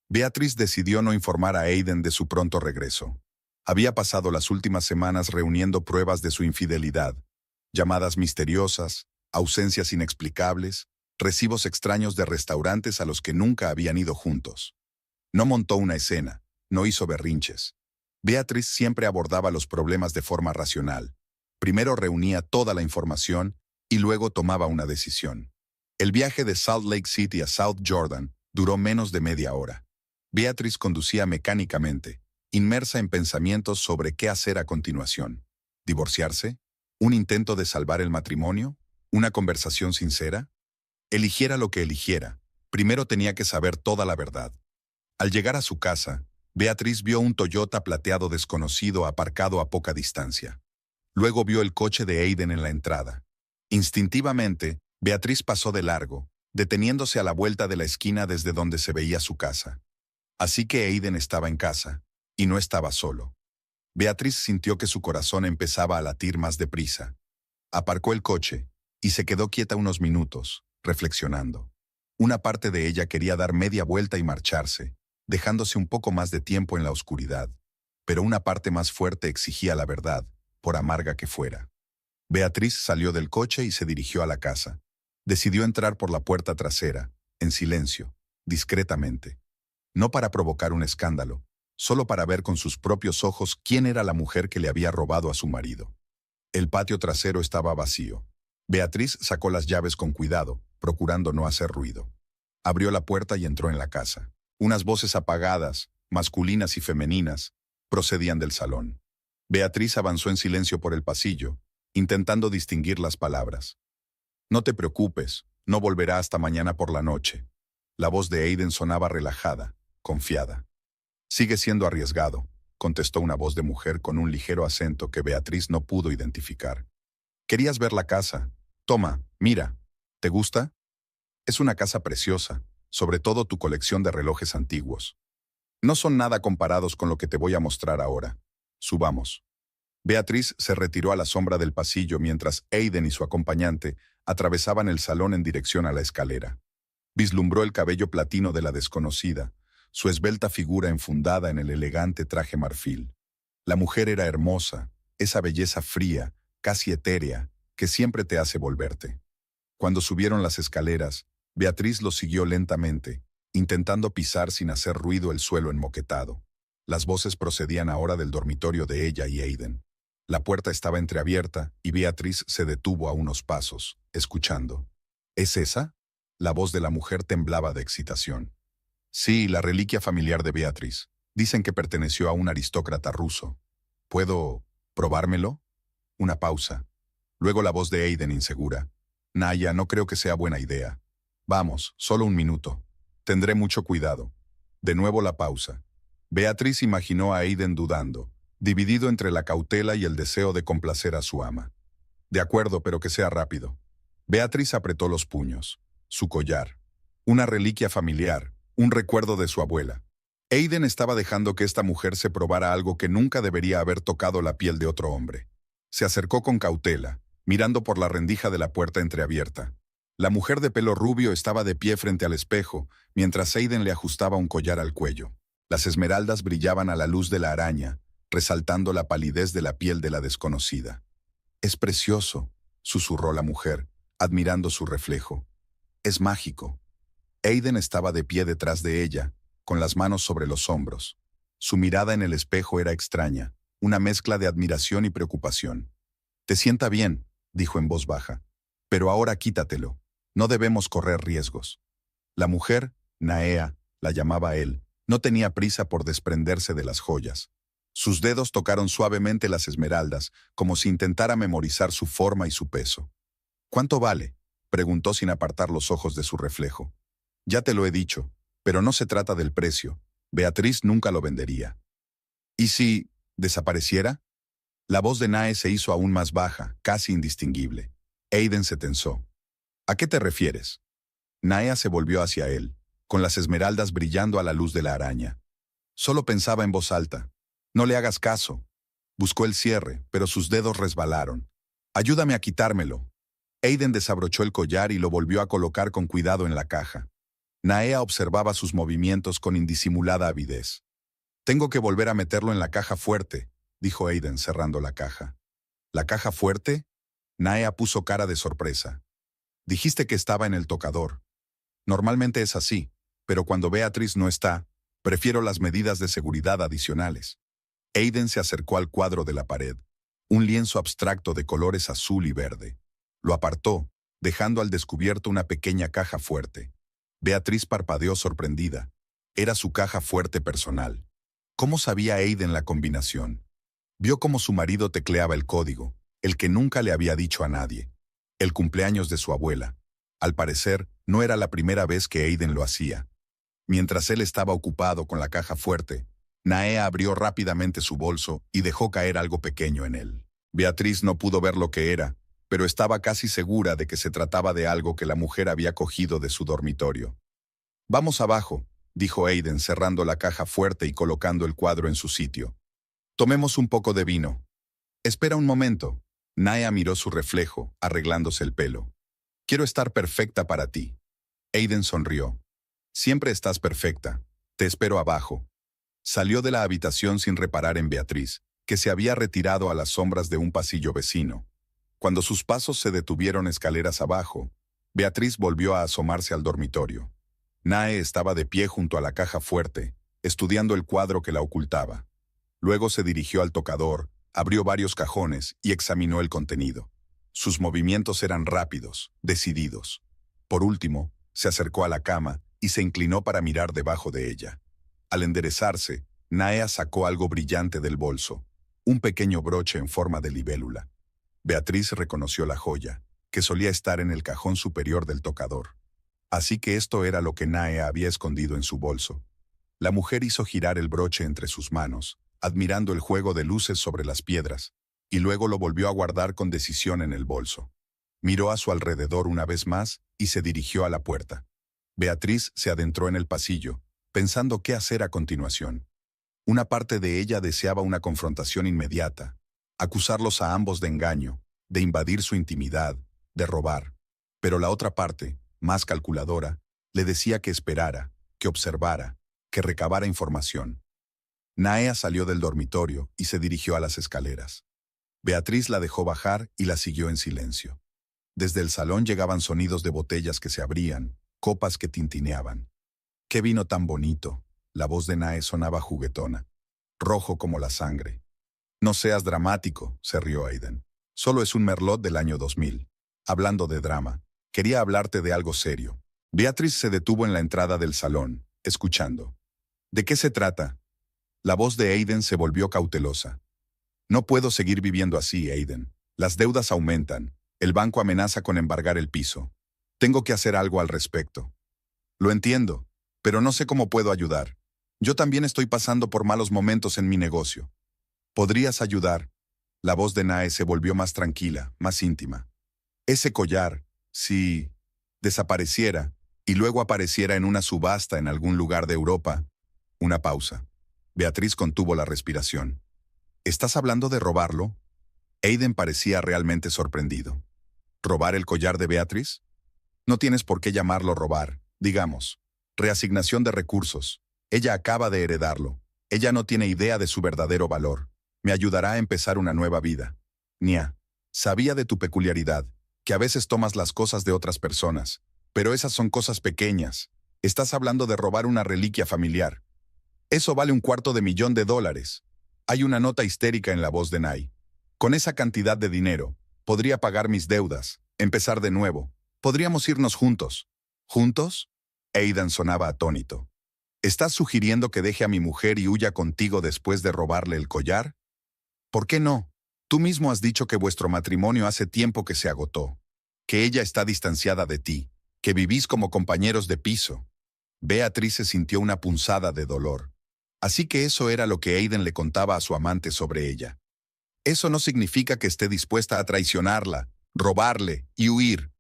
Beatriz decidió no informar a Aiden de su pronto regreso. Había pasado las últimas semanas reuniendo pruebas de su infidelidad. Llamadas misteriosas, ausencias inexplicables, recibos extraños de restaurantes a los que nunca habían ido juntos. No montó una escena, no hizo berrinches. Beatriz siempre abordaba los problemas de forma racional. Primero reunía toda la información y luego tomaba una decisión. El viaje de Salt Lake City a South Jordan duró menos de media hora. Beatriz conducía mecánicamente, inmersa en pensamientos sobre qué hacer a continuación. ¿Divorciarse? ¿Un intento de salvar el matrimonio? ¿Una conversación sincera? Eligiera lo que eligiera, primero tenía que saber toda la verdad. Al llegar a su casa, Beatriz vio un Toyota plateado desconocido aparcado a poca distancia. Luego vio el coche de Aiden en la entrada. Instintivamente, Beatriz pasó de largo, deteniéndose a la vuelta de la esquina desde donde se veía su casa. Así que Aiden estaba en casa, y no estaba solo. Beatriz sintió que su corazón empezaba a latir más deprisa. Aparcó el coche, y se quedó quieta unos minutos, reflexionando. Una parte de ella quería dar media vuelta y marcharse, dejándose un poco más de tiempo en la oscuridad. Pero una parte más fuerte exigía la verdad, por amarga que fuera. Beatriz salió del coche y se dirigió a la casa. Decidió entrar por la puerta trasera, en silencio, discretamente. No para provocar un escándalo, solo para ver con sus propios ojos quién era la mujer que le había robado a su marido. El patio trasero estaba vacío. Beatriz sacó las llaves con cuidado, procurando no hacer ruido. Abrió la puerta y entró en la casa. Unas voces apagadas, masculinas y femeninas, procedían del salón. Beatriz avanzó en silencio por el pasillo, intentando distinguir las palabras. «No te preocupes, no volverá hasta mañana por la noche». La voz de Aiden sonaba relajada, confiada. «Sigue siendo arriesgado», contestó una voz de mujer con un ligero acento que Beatriz no pudo identificar. «¿Querías ver la casa? Toma, mira. ¿Te gusta? Es una casa preciosa, sobre todo tu colección de relojes antiguos. No son nada comparados con lo que te voy a mostrar ahora. Subamos». Beatriz se retiró a la sombra del pasillo mientras Aiden y su acompañante atravesaban el salón en dirección a la escalera. Vislumbró el cabello platino de la desconocida, su esbelta figura enfundada en el elegante traje marfil. La mujer era hermosa, esa belleza fría, casi etérea, que siempre te hace volverte. Cuando subieron las escaleras, Beatriz los siguió lentamente, intentando pisar sin hacer ruido el suelo enmoquetado. Las voces procedían ahora del dormitorio de ella y Aiden. La puerta estaba entreabierta y Beatriz se detuvo a unos pasos, escuchando. ¿Es esa? La voz de la mujer temblaba de excitación. Sí, la reliquia familiar de Beatriz. Dicen que perteneció a un aristócrata ruso. ¿Puedo probármelo? Una pausa. Luego la voz de Aiden insegura. Naya, no creo que sea buena idea. Vamos, solo un minuto. Tendré mucho cuidado. De nuevo la pausa. Beatriz imaginó a Aiden dudando, dividido entre la cautela y el deseo de complacer a su ama. De acuerdo, pero que sea rápido. Beatriz apretó los puños. Su collar. Una reliquia familiar, un recuerdo de su abuela. Aiden estaba dejando que esta mujer se probara algo que nunca debería haber tocado la piel de otro hombre. Se acercó con cautela, mirando por la rendija de la puerta entreabierta. La mujer de pelo rubio estaba de pie frente al espejo, mientras Aiden le ajustaba un collar al cuello. Las esmeraldas brillaban a la luz de la araña, resaltando la palidez de la piel de la desconocida. «Es precioso», susurró la mujer, admirando su reflejo. «Es mágico». Aiden estaba de pie detrás de ella, con las manos sobre los hombros. Su mirada en el espejo era extraña, una mezcla de admiración y preocupación. «Te sienta bien», dijo en voz baja. «Pero ahora quítatelo. No debemos correr riesgos». La mujer, Naea, la llamaba él, no tenía prisa por desprenderse de las joyas. Sus dedos tocaron suavemente las esmeraldas, como si intentara memorizar su forma y su peso. «¿Cuánto vale?», preguntó sin apartar los ojos de su reflejo. «Ya te lo he dicho, pero no se trata del precio. Beatriz nunca lo vendería». «¿Y si desapareciera?». La voz de Nae se hizo aún más baja, casi indistinguible. Aiden se tensó. ¿A qué te refieres? Naea se volvió hacia él, con las esmeraldas brillando a la luz de la araña. Solo pensaba en voz alta. No le hagas caso. Buscó el cierre, pero sus dedos resbalaron. Ayúdame a quitármelo. Aiden desabrochó el collar y lo volvió a colocar con cuidado en la caja. Naea observaba sus movimientos con indisimulada avidez. Tengo que volver a meterlo en la caja fuerte, dijo Aiden cerrando la caja. ¿La caja fuerte? Naea puso cara de sorpresa. Dijiste que estaba en el tocador. Normalmente es así, pero cuando Beatriz no está, prefiero las medidas de seguridad adicionales. Aiden se acercó al cuadro de la pared, un lienzo abstracto de colores azul y verde. Lo apartó, dejando al descubierto una pequeña caja fuerte. Beatriz parpadeó sorprendida. Era su caja fuerte personal. ¿Cómo sabía Aiden la combinación? Vio cómo su marido tecleaba el código, el que nunca le había dicho a nadie. El cumpleaños de su abuela. Al parecer, no era la primera vez que Aiden lo hacía. Mientras él estaba ocupado con la caja fuerte, Naea abrió rápidamente su bolso y dejó caer algo pequeño en él. Beatriz no pudo ver lo que era, pero estaba casi segura de que se trataba de algo que la mujer había cogido de su dormitorio. «Vamos abajo», dijo Aiden cerrando la caja fuerte y colocando el cuadro en su sitio. «Tomemos un poco de vino». «Espera un momento». Naea miró su reflejo, arreglándose el pelo. «Quiero estar perfecta para ti». Aiden sonrió. «Siempre estás perfecta. Te espero abajo». Salió de la habitación sin reparar en Beatriz, que se había retirado a las sombras de un pasillo vecino. Cuando sus pasos se detuvieron escaleras abajo, Beatriz volvió a asomarse al dormitorio. Nae estaba de pie junto a la caja fuerte, estudiando el cuadro que la ocultaba. Luego se dirigió al tocador, abrió varios cajones y examinó el contenido. Sus movimientos eran rápidos, decididos. Por último, se acercó a la cama y se inclinó para mirar debajo de ella. Al enderezarse, Naea sacó algo brillante del bolso, un pequeño broche en forma de libélula. Beatriz reconoció la joya, que solía estar en el cajón superior del tocador. Así que esto era lo que Naea había escondido en su bolso. La mujer hizo girar el broche entre sus manos, admirando el juego de luces sobre las piedras, y luego lo volvió a guardar con decisión en el bolso. Miró a su alrededor una vez más y se dirigió a la puerta. Beatriz se adentró en el pasillo, pensando qué hacer a continuación. Una parte de ella deseaba una confrontación inmediata, acusarlos a ambos de engaño, de invadir su intimidad, de robar. Pero la otra parte, más calculadora, le decía que esperara, que observara, que recabara información. Naea salió del dormitorio y se dirigió a las escaleras. Beatriz la dejó bajar y la siguió en silencio. Desde el salón llegaban sonidos de botellas que se abrían, copas que tintineaban. «¡Qué vino tan bonito!», la voz de Nae sonaba juguetona, rojo como la sangre. «No seas dramático», se rió Aiden. «Solo es un merlot del año 2000. Hablando de drama, quería hablarte de algo serio». Beatriz se detuvo en la entrada del salón, escuchando. «¿De qué se trata?». La voz de Aiden se volvió cautelosa. «No puedo seguir viviendo así, Aiden. Las deudas aumentan. El banco amenaza con embargar el piso. Tengo que hacer algo al respecto». «Lo entiendo, pero no sé cómo puedo ayudar. Yo también estoy pasando por malos momentos en mi negocio». «¿Podrías ayudar?». La voz de Nae se volvió más tranquila, más íntima. «Ese collar, si desapareciera y luego apareciera en una subasta en algún lugar de Europa». Una pausa. Beatriz contuvo la respiración. «¿Estás hablando de robarlo?». Aiden parecía realmente sorprendido. ¿Robar el collar de Beatriz? No tienes por qué llamarlo robar, digamos. Reasignación de recursos. Ella acaba de heredarlo. Ella no tiene idea de su verdadero valor. Me ayudará a empezar una nueva vida. Nia, sabía de tu peculiaridad, que a veces tomas las cosas de otras personas, pero esas son cosas pequeñas. Estás hablando de robar una reliquia familiar. Eso vale $250,000. Hay una nota histérica en la voz de Nae. Con esa cantidad de dinero, podría pagar mis deudas, empezar de nuevo. Podríamos irnos juntos. ¿Juntos? Aiden sonaba atónito. ¿Estás sugiriendo que deje a mi mujer y huya contigo después de robarle el collar? ¿Por qué no? Tú mismo has dicho que vuestro matrimonio hace tiempo que se agotó, que ella está distanciada de ti, que vivís como compañeros de piso. Beatriz se sintió una punzada de dolor. Así que eso era lo que Aiden le contaba a su amante sobre ella. Eso no significa que esté dispuesta a traicionarla, robarle y huir.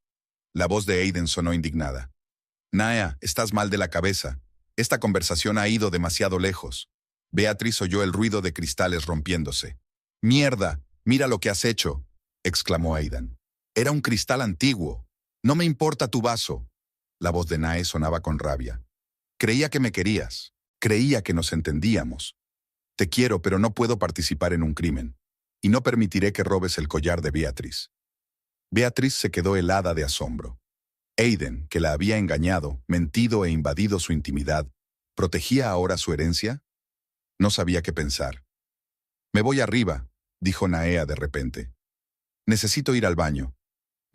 La voz de Aiden sonó indignada. Naea, estás mal de la cabeza. Esta conversación ha ido demasiado lejos. Beatriz oyó el ruido de cristales rompiéndose. «¡Mierda! Mira lo que has hecho», exclamó Aidan. «Era un cristal antiguo. No me importa tu vaso». La voz de Nae sonaba con rabia. «Creía que me querías. Creía que nos entendíamos. Te quiero, pero no puedo participar en un crimen. Y no permitiré que robes el collar de Beatriz». Beatriz se quedó helada de asombro. Aiden, que la había engañado, mentido e invadido su intimidad, ¿protegía ahora su herencia? No sabía qué pensar. «Me voy arriba», dijo Naea de repente. «Necesito ir al baño».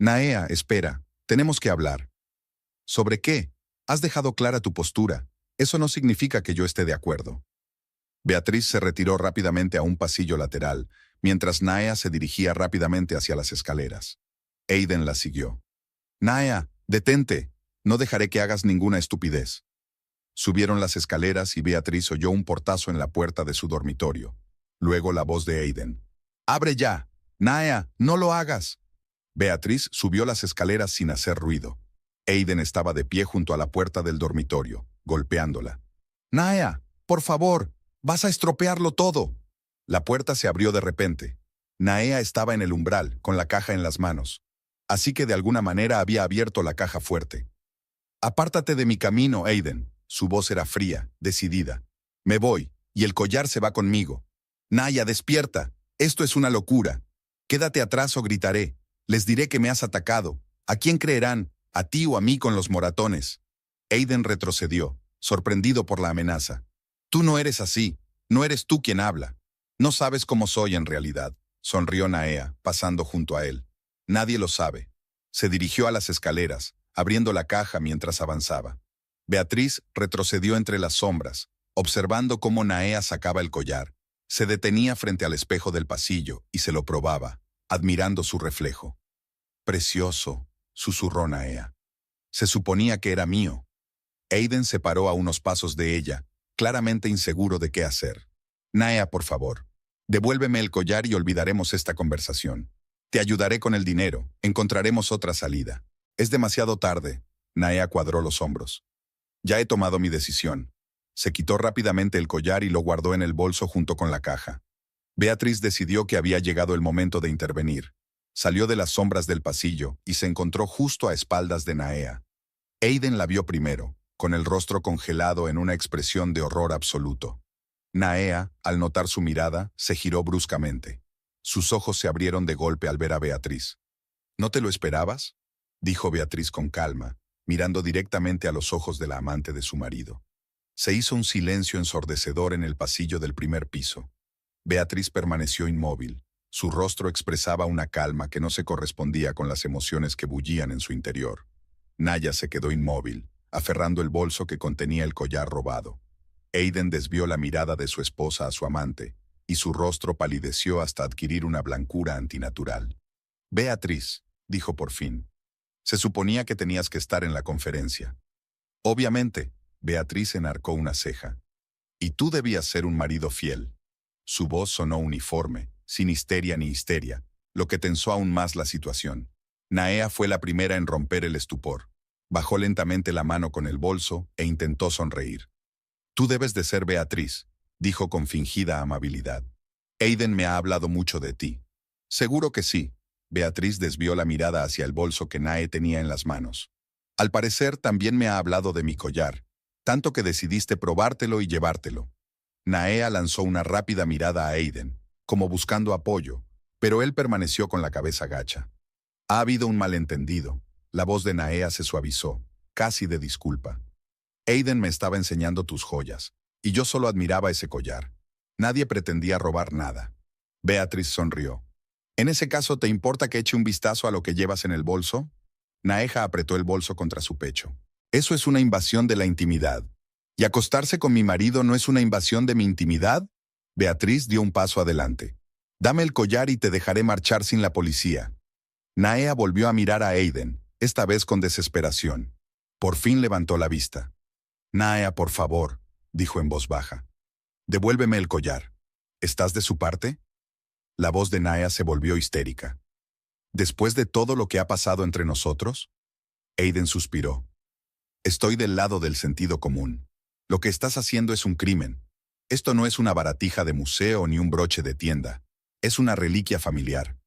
«Naea, espera, tenemos que hablar». «¿Sobre qué? Has dejado clara tu postura. Eso no significa que yo esté de acuerdo». Beatriz se retiró rápidamente a un pasillo lateral, mientras Naea se dirigía rápidamente hacia las escaleras. Aiden la siguió. «Naea, detente. No dejaré que hagas ninguna estupidez». Subieron las escaleras y Beatriz oyó un portazo en la puerta de su dormitorio. Luego la voz de Aiden. «¡Abre ya! Naea, no lo hagas». Beatriz subió las escaleras sin hacer ruido. Aiden estaba de pie junto a la puerta del dormitorio, golpeándola. «Naea, por favor, vas a estropearlo todo». La puerta se abrió de repente. Naea estaba en el umbral, con la caja en las manos. Así que de alguna manera había abierto la caja fuerte. «Apártate de mi camino, Aiden». Su voz era fría, decidida. «Me voy, y el collar se va conmigo». «Naea, despierta. Esto es una locura. Quédate atrás o gritaré. Les diré que me has atacado. ¿A quién creerán? ¿A ti o a mí con los moratones?» Aiden retrocedió, sorprendido por la amenaza. «Tú no eres así. No eres tú quien habla. No sabes cómo soy en realidad», sonrió Naea, pasando junto a él. «Nadie lo sabe». Se dirigió a las escaleras, abriendo la caja mientras avanzaba. Beatriz retrocedió entre las sombras, observando cómo Naea sacaba el collar. Se detenía frente al espejo del pasillo y se lo probaba, admirando su reflejo. «Precioso», susurró Naea. «Se suponía que era mío». Aiden se paró a unos pasos de ella, claramente inseguro de qué hacer. «Naea, por favor, devuélveme el collar y olvidaremos esta conversación. Te ayudaré con el dinero, encontraremos otra salida». «Es demasiado tarde». Naea cuadró los hombros. «Ya he tomado mi decisión». Se quitó rápidamente el collar y lo guardó en el bolso junto con la caja. Beatriz decidió que había llegado el momento de intervenir. Salió de las sombras del pasillo y se encontró justo a espaldas de Naea. Aiden la vio primero, con el rostro congelado en una expresión de horror absoluto. Naea, al notar su mirada, se giró bruscamente. Sus ojos se abrieron de golpe al ver a Beatriz. «¿No te lo esperabas?», dijo Beatriz con calma, mirando directamente a los ojos de la amante de su marido. Se hizo un silencio ensordecedor en el pasillo del primer piso. Beatriz permaneció inmóvil. Su rostro expresaba una calma que no se correspondía con las emociones que bullían en su interior. Naea se quedó inmóvil, aferrando el bolso que contenía el collar robado. Aiden desvió la mirada de su esposa a su amante, y su rostro palideció hasta adquirir una blancura antinatural. «Beatriz», dijo por fin. «Se suponía que tenías que estar en la conferencia». «Obviamente», Beatriz enarcó una ceja. «Y tú debías ser un marido fiel». Su voz sonó uniforme, sin histeria ni histeria, lo que tensó aún más la situación. Naea fue la primera en romper el estupor. Bajó lentamente la mano con el bolso e intentó sonreír. «Tú debes de ser Beatriz», dijo con fingida amabilidad. «Aiden me ha hablado mucho de ti». «Seguro que sí». Beatriz desvió la mirada hacia el bolso que Nae tenía en las manos. «Al parecer también me ha hablado de mi collar, tanto que decidiste probártelo y llevártelo». Naea lanzó una rápida mirada a Aiden, como buscando apoyo, pero él permaneció con la cabeza gacha. «Ha habido un malentendido». La voz de Naea se suavizó, casi de disculpa. «Aiden me estaba enseñando tus joyas, y yo solo admiraba ese collar. Nadie pretendía robar nada». Beatriz sonrió. «¿En ese caso te importa que eche un vistazo a lo que llevas en el bolso?» Naea apretó el bolso contra su pecho. «Eso es una invasión de la intimidad». «¿Y acostarse con mi marido no es una invasión de mi intimidad?» Beatriz dio un paso adelante. «Dame el collar y te dejaré marchar sin la policía». Naea volvió a mirar a Aiden, esta vez con desesperación. Por fin levantó la vista. «Naea, por favor», dijo en voz baja. «Devuélveme el collar. ¿Estás de su parte?» La voz de Naea se volvió histérica. ¿Después de todo lo que ha pasado entre nosotros? Aiden suspiró. Estoy del lado del sentido común. Lo que estás haciendo es un crimen. Esto no es una baratija de museo ni un broche de tienda. Es una reliquia familiar.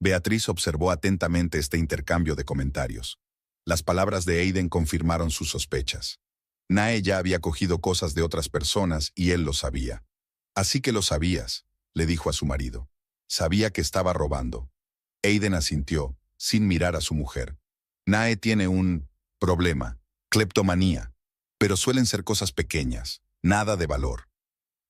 Beatriz observó atentamente este intercambio de comentarios. Las palabras de Aiden confirmaron sus sospechas. Nae ya había cogido cosas de otras personas y él lo sabía. Así que lo sabías, le dijo a su marido. Sabía que estaba robando. Aiden asintió, sin mirar a su mujer. Nae tiene un problema, cleptomanía, pero suelen ser cosas pequeñas, nada de valor.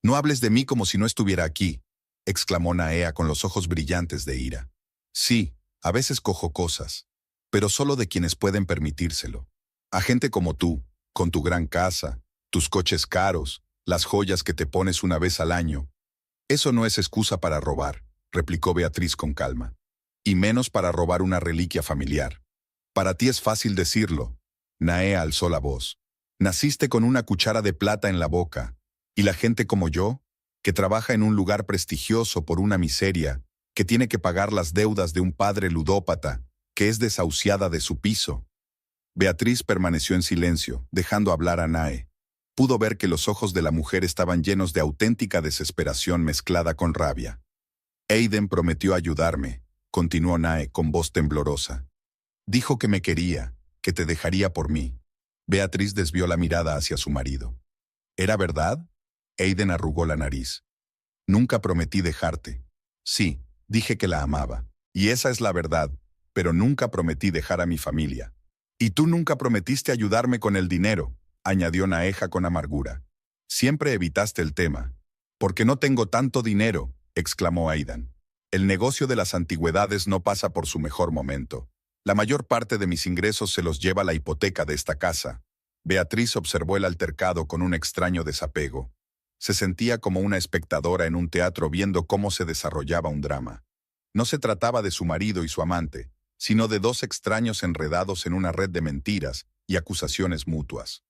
No hables de mí como si no estuviera aquí, exclamó Naea con los ojos brillantes de ira. Sí, a veces cojo cosas, pero solo de quienes pueden permitírselo. A gente como tú, con tu gran casa, tus coches caros, las joyas que te pones una vez al año. Eso no es excusa para robar, replicó Beatriz con calma. Y menos para robar una reliquia familiar. Para ti es fácil decirlo. Naea alzó la voz. Naciste con una cuchara de plata en la boca, y la gente como yo, que trabaja en un lugar prestigioso por una miseria, que tiene que pagar las deudas de un padre ludópata, que es desahuciada de su piso. Beatriz permaneció en silencio, dejando hablar a Nae. Pudo ver que los ojos de la mujer estaban llenos de auténtica desesperación mezclada con rabia. Aiden prometió ayudarme, continuó Nae con voz temblorosa. Dijo que me quería, que te dejaría por mí. Beatriz desvió la mirada hacia su marido. ¿Era verdad? Aiden arrugó la nariz. Nunca prometí dejarte. Sí, dije que la amaba. Y esa es la verdad, pero nunca prometí dejar a mi familia. Y tú nunca prometiste ayudarme con el dinero, añadió Naeja con amargura. Siempre evitaste el tema. Porque no tengo tanto dinero, exclamó Aidan. El negocio de las antigüedades no pasa por su mejor momento. La mayor parte de mis ingresos se los lleva la hipoteca de esta casa. Beatriz observó el altercado con un extraño desapego. Se sentía como una espectadora en un teatro viendo cómo se desarrollaba un drama. No se trataba de su marido y su amante, sino de dos extraños enredados en una red de mentiras y acusaciones mutuas.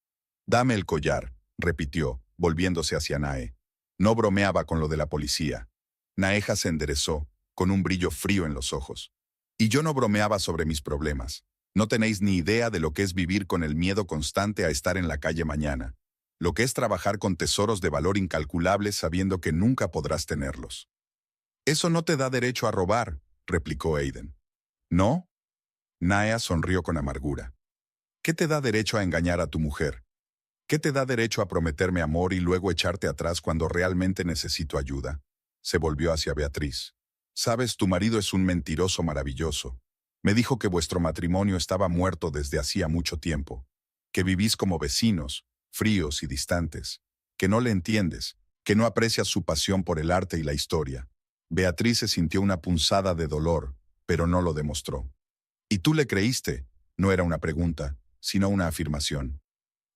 Dame el collar, repitió, volviéndose hacia Nae. No bromeaba con lo de la policía. Naeja se enderezó, con un brillo frío en los ojos. Y yo no bromeaba sobre mis problemas. No tenéis ni idea de lo que es vivir con el miedo constante a estar en la calle mañana. Lo que es trabajar con tesoros de valor incalculable sabiendo que nunca podrás tenerlos. Eso no te da derecho a robar, replicó Aiden. ¿No? Naea sonrió con amargura. ¿Qué te da derecho a engañar a tu mujer? ¿Qué te da derecho a prometerme amor y luego echarte atrás cuando realmente necesito ayuda? Se volvió hacia Beatriz. Sabes, tu marido es un mentiroso maravilloso. Me dijo que vuestro matrimonio estaba muerto desde hacía mucho tiempo, que vivís como vecinos, fríos y distantes, que no le entiendes, que no aprecias su pasión por el arte y la historia. Beatriz se sintió una punzada de dolor, pero no lo demostró. ¿Y tú le creíste? No era una pregunta, sino una afirmación.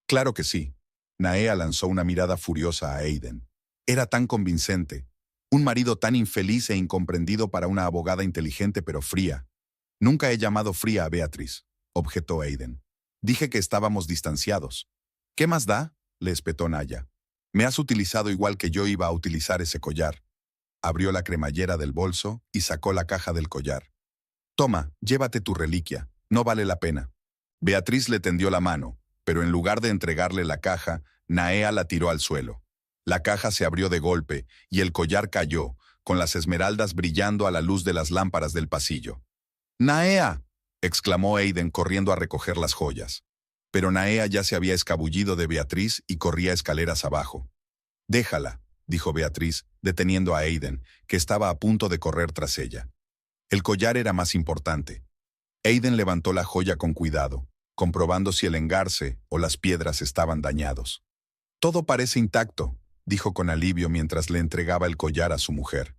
Claro que sí. Naea lanzó una mirada furiosa a Aiden. Era tan convincente. Un marido tan infeliz e incomprendido para una abogada inteligente pero fría. Nunca he llamado fría a Beatriz, objetó Aiden. Dije que estábamos distanciados. ¿Qué más da? Le espetó Naya. Me has utilizado igual que yo iba a utilizar ese collar. Abrió la cremallera del bolso y sacó la caja del collar. Toma, llévate tu reliquia, no vale la pena. Beatriz le tendió la mano, pero en lugar de entregarle la caja, Naea la tiró al suelo. La caja se abrió de golpe y el collar cayó, con las esmeraldas brillando a la luz de las lámparas del pasillo. ¡Naea!, exclamó Aiden corriendo a recoger las joyas. Pero Naea ya se había escabullido de Beatriz y corría escaleras abajo. Déjala, dijo Beatriz, deteniendo a Aiden, que estaba a punto de correr tras ella. El collar era más importante. Aiden levantó la joya con cuidado, comprobando si el engarce o las piedras estaban dañados. Todo parece intacto, dijo con alivio mientras le entregaba el collar a su mujer.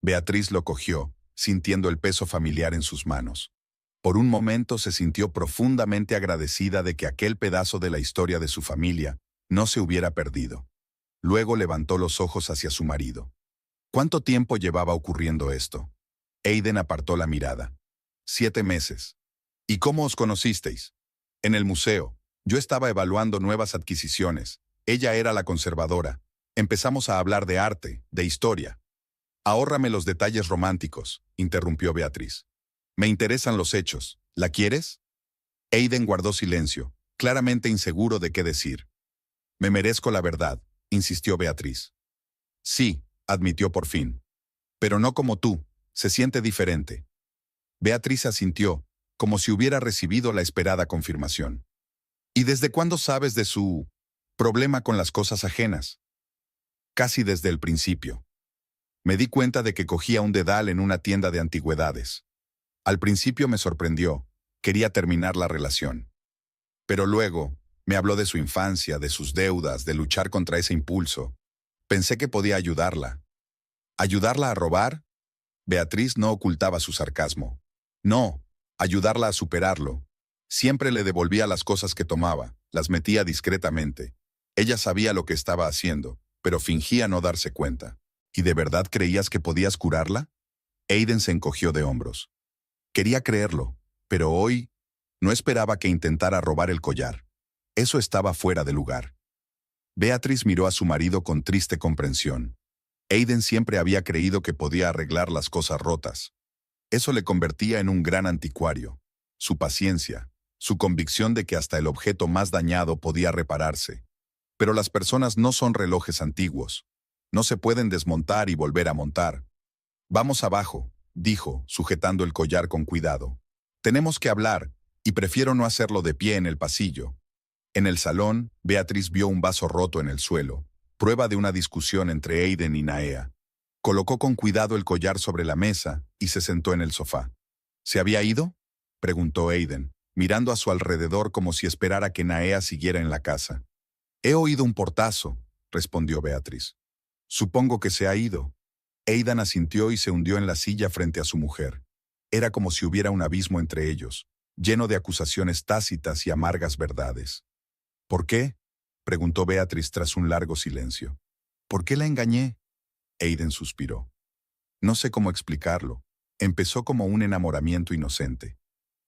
Beatriz lo cogió, sintiendo el peso familiar en sus manos. Por un momento se sintió profundamente agradecida de que aquel pedazo de la historia de su familia no se hubiera perdido. Luego levantó los ojos hacia su marido. ¿Cuánto tiempo llevaba ocurriendo esto? Aiden apartó la mirada. 7 meses. ¿Y cómo os conocisteis? En el museo. Yo estaba evaluando nuevas adquisiciones. Ella era la conservadora. Empezamos a hablar de arte, de historia. Ahórrame los detalles románticos, interrumpió Beatriz. Me interesan los hechos. ¿La quieres? Aiden guardó silencio, claramente inseguro de qué decir. Me merezco la verdad, insistió Beatriz. Sí, admitió por fin. Pero no como tú, se siente diferente. Beatriz asintió, como si hubiera recibido la esperada confirmación. ¿Y desde cuándo sabes de su problema con las cosas ajenas? Casi desde el principio. Me di cuenta de que cogía un dedal en una tienda de antigüedades. Al principio me sorprendió, quería terminar la relación. Pero luego, me habló de su infancia, de sus deudas, de luchar contra ese impulso. Pensé que podía ayudarla. ¿Ayudarla a robar? Beatriz no ocultaba su sarcasmo. No, ayudarla a superarlo. Siempre le devolvía las cosas que tomaba, las metía discretamente. Ella sabía lo que estaba haciendo, pero fingía no darse cuenta. ¿Y de verdad creías que podías curarla? Aiden se encogió de hombros. Quería creerlo, pero hoy no esperaba que intentara robar el collar. Eso estaba fuera de lugar. Beatriz miró a su marido con triste comprensión. Aiden siempre había creído que podía arreglar las cosas rotas. Eso le convertía en un gran anticuario. Su paciencia, su convicción de que hasta el objeto más dañado podía repararse. Pero las personas no son relojes antiguos. No se pueden desmontar y volver a montar. Vamos abajo, dijo, sujetando el collar con cuidado. Tenemos que hablar, y prefiero no hacerlo de pie en el pasillo. En el salón, Beatriz vio un vaso roto en el suelo, prueba de una discusión entre Aiden y Naea. Colocó con cuidado el collar sobre la mesa y se sentó en el sofá. ¿Se había ido?, preguntó Aiden, mirando a su alrededor como si esperara que Naea siguiera en la casa. He oído un portazo, respondió Beatriz. Supongo que se ha ido. Aidan asintió y se hundió en la silla frente a su mujer. Era como si hubiera un abismo entre ellos, lleno de acusaciones tácitas y amargas verdades. ¿Por qué?, preguntó Beatriz tras un largo silencio. ¿Por qué la engañé? Aiden suspiró. No sé cómo explicarlo. Empezó como un enamoramiento inocente.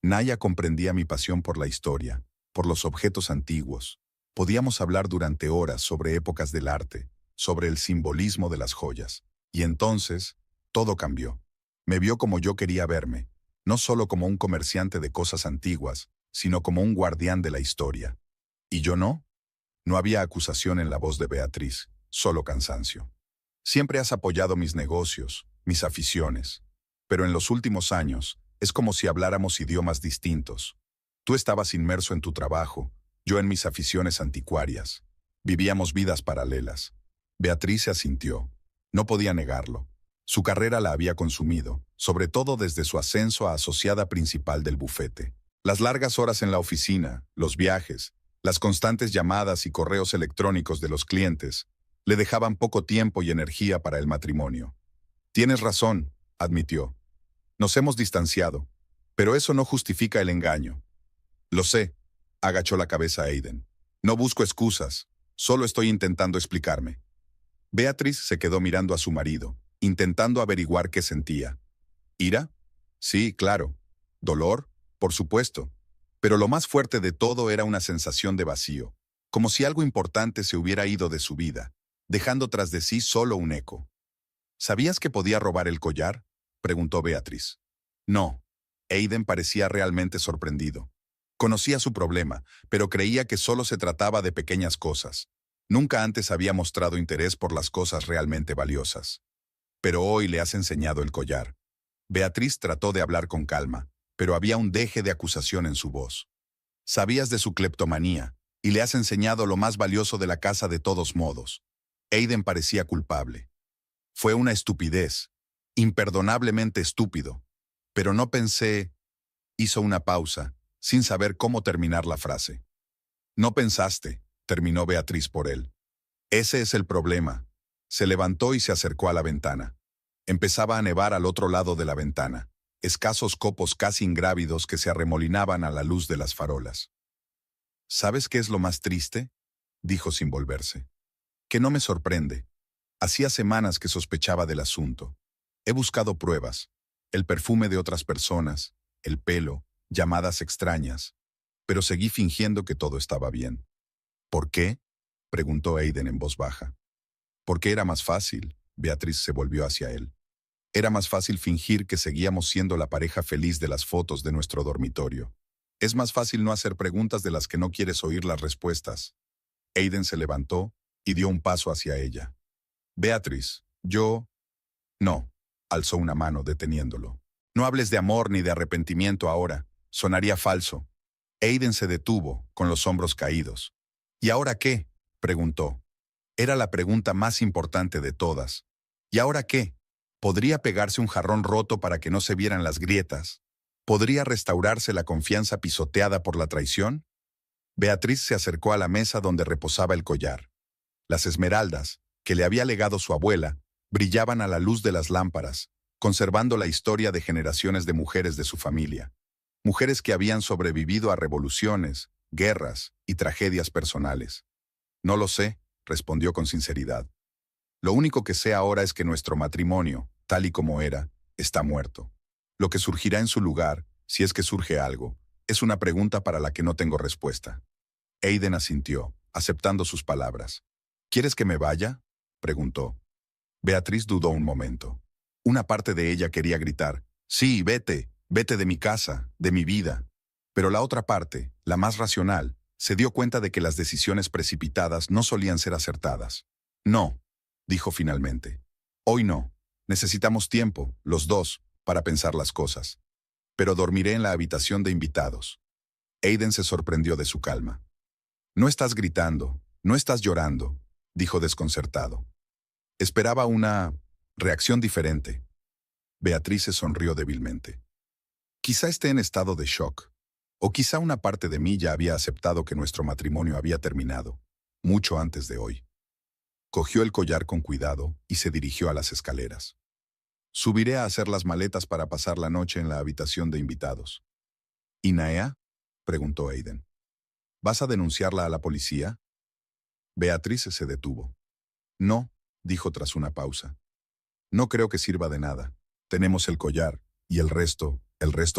Naya comprendía mi pasión por la historia, por los objetos antiguos. Podíamos hablar durante horas sobre épocas del arte, sobre el simbolismo de las joyas. Y entonces, todo cambió. Me vio como yo quería verme, no solo como un comerciante de cosas antiguas, sino como un guardián de la historia. ¿Y yo no? No había acusación en la voz de Beatriz, solo cansancio. Siempre has apoyado mis negocios, mis aficiones. Pero en los últimos años, es como si habláramos idiomas distintos. Tú estabas inmerso en tu trabajo, yo en mis aficiones anticuarias. Vivíamos vidas paralelas. Beatriz se asintió. No podía negarlo. Su carrera la había consumido, sobre todo desde su ascenso a asociada principal del bufete. Las largas horas en la oficina, los viajes, las constantes llamadas y correos electrónicos de los clientes, le dejaban poco tiempo y energía para el matrimonio. Tienes razón, admitió. Nos hemos distanciado, pero eso no justifica el engaño. Lo sé, agachó la cabeza Aiden. No busco excusas, solo estoy intentando explicarme. Beatriz se quedó mirando a su marido, intentando averiguar qué sentía. ¿Ira? Sí, claro. ¿Dolor? Por supuesto. Pero lo más fuerte de todo era una sensación de vacío, como si algo importante se hubiera ido de su vida, dejando tras de sí solo un eco. ¿Sabías que podía robar el collar?, preguntó Beatriz. No. Aiden parecía realmente sorprendido. Conocía su problema, pero creía que solo se trataba de pequeñas cosas. Nunca antes había mostrado interés por las cosas realmente valiosas. Pero hoy le has enseñado el collar. Beatriz trató de hablar con calma, pero había un deje de acusación en su voz. Sabías de su cleptomanía, y le has enseñado lo más valioso de la casa de todos modos. Aiden parecía culpable. Fue una estupidez, imperdonablemente estúpido. Pero no pensé... Hizo una pausa, sin saber cómo terminar la frase. No pensaste, terminó Beatriz por él. Ese es el problema. Se levantó y se acercó a la ventana. Empezaba a nevar al otro lado de la ventana, escasos copos casi ingrávidos que se arremolinaban a la luz de las farolas. ¿Sabes qué es lo más triste?, dijo sin volverse. Que no me sorprende. Hacía semanas que sospechaba del asunto. He buscado pruebas, el perfume de otras personas, el pelo, llamadas extrañas, pero seguí fingiendo que todo estaba bien. ¿Por qué?, preguntó Aiden en voz baja. Porque era más fácil. Beatriz se volvió hacia él. Era más fácil fingir que seguíamos siendo la pareja feliz de las fotos de nuestro dormitorio. Es más fácil no hacer preguntas de las que no quieres oír las respuestas. Aiden se levantó y dio un paso hacia ella. Beatriz, yo... No, alzó una mano deteniéndolo. No hables de amor ni de arrepentimiento ahora. Sonaría falso. Aiden se detuvo, con los hombros caídos. ¿Y ahora qué?, preguntó. Era la pregunta más importante de todas. ¿Y ahora qué? ¿Podría pegarse un jarrón roto para que no se vieran las grietas? ¿Podría restaurarse la confianza pisoteada por la traición? Beatriz se acercó a la mesa donde reposaba el collar. Las esmeraldas, que le había legado su abuela, brillaban a la luz de las lámparas, conservando la historia de generaciones de mujeres de su familia. Mujeres que habían sobrevivido a revoluciones, guerras y tragedias personales. No lo sé, respondió con sinceridad. Lo único que sé ahora es que nuestro matrimonio, tal y como era, está muerto. Lo que surgirá en su lugar, si es que surge algo, es una pregunta para la que no tengo respuesta. Aiden asintió, aceptando sus palabras. ¿Quieres que me vaya?, preguntó. Beatriz dudó un momento. Una parte de ella quería gritar, sí, vete, vete de mi casa, de mi vida. Pero la otra parte, la más racional, se dio cuenta de que las decisiones precipitadas no solían ser acertadas. No, dijo finalmente. Hoy no. Necesitamos tiempo, los dos, para pensar las cosas. Pero dormiré en la habitación de invitados. Aiden se sorprendió de su calma. No estás gritando, no estás llorando, dijo desconcertado. Esperaba una reacción diferente. Beatriz se sonrió débilmente. Quizá esté en estado de shock. O quizá una parte de mí ya había aceptado que nuestro matrimonio había terminado, mucho antes de hoy. Cogió el collar con cuidado y se dirigió a las escaleras. Subiré a hacer las maletas para pasar la noche en la habitación de invitados. ¿Y Naea?, preguntó Aiden. ¿Vas a denunciarla a la policía? Beatriz se detuvo. No, dijo tras una pausa. No creo que sirva de nada. Tenemos el collar, y el resto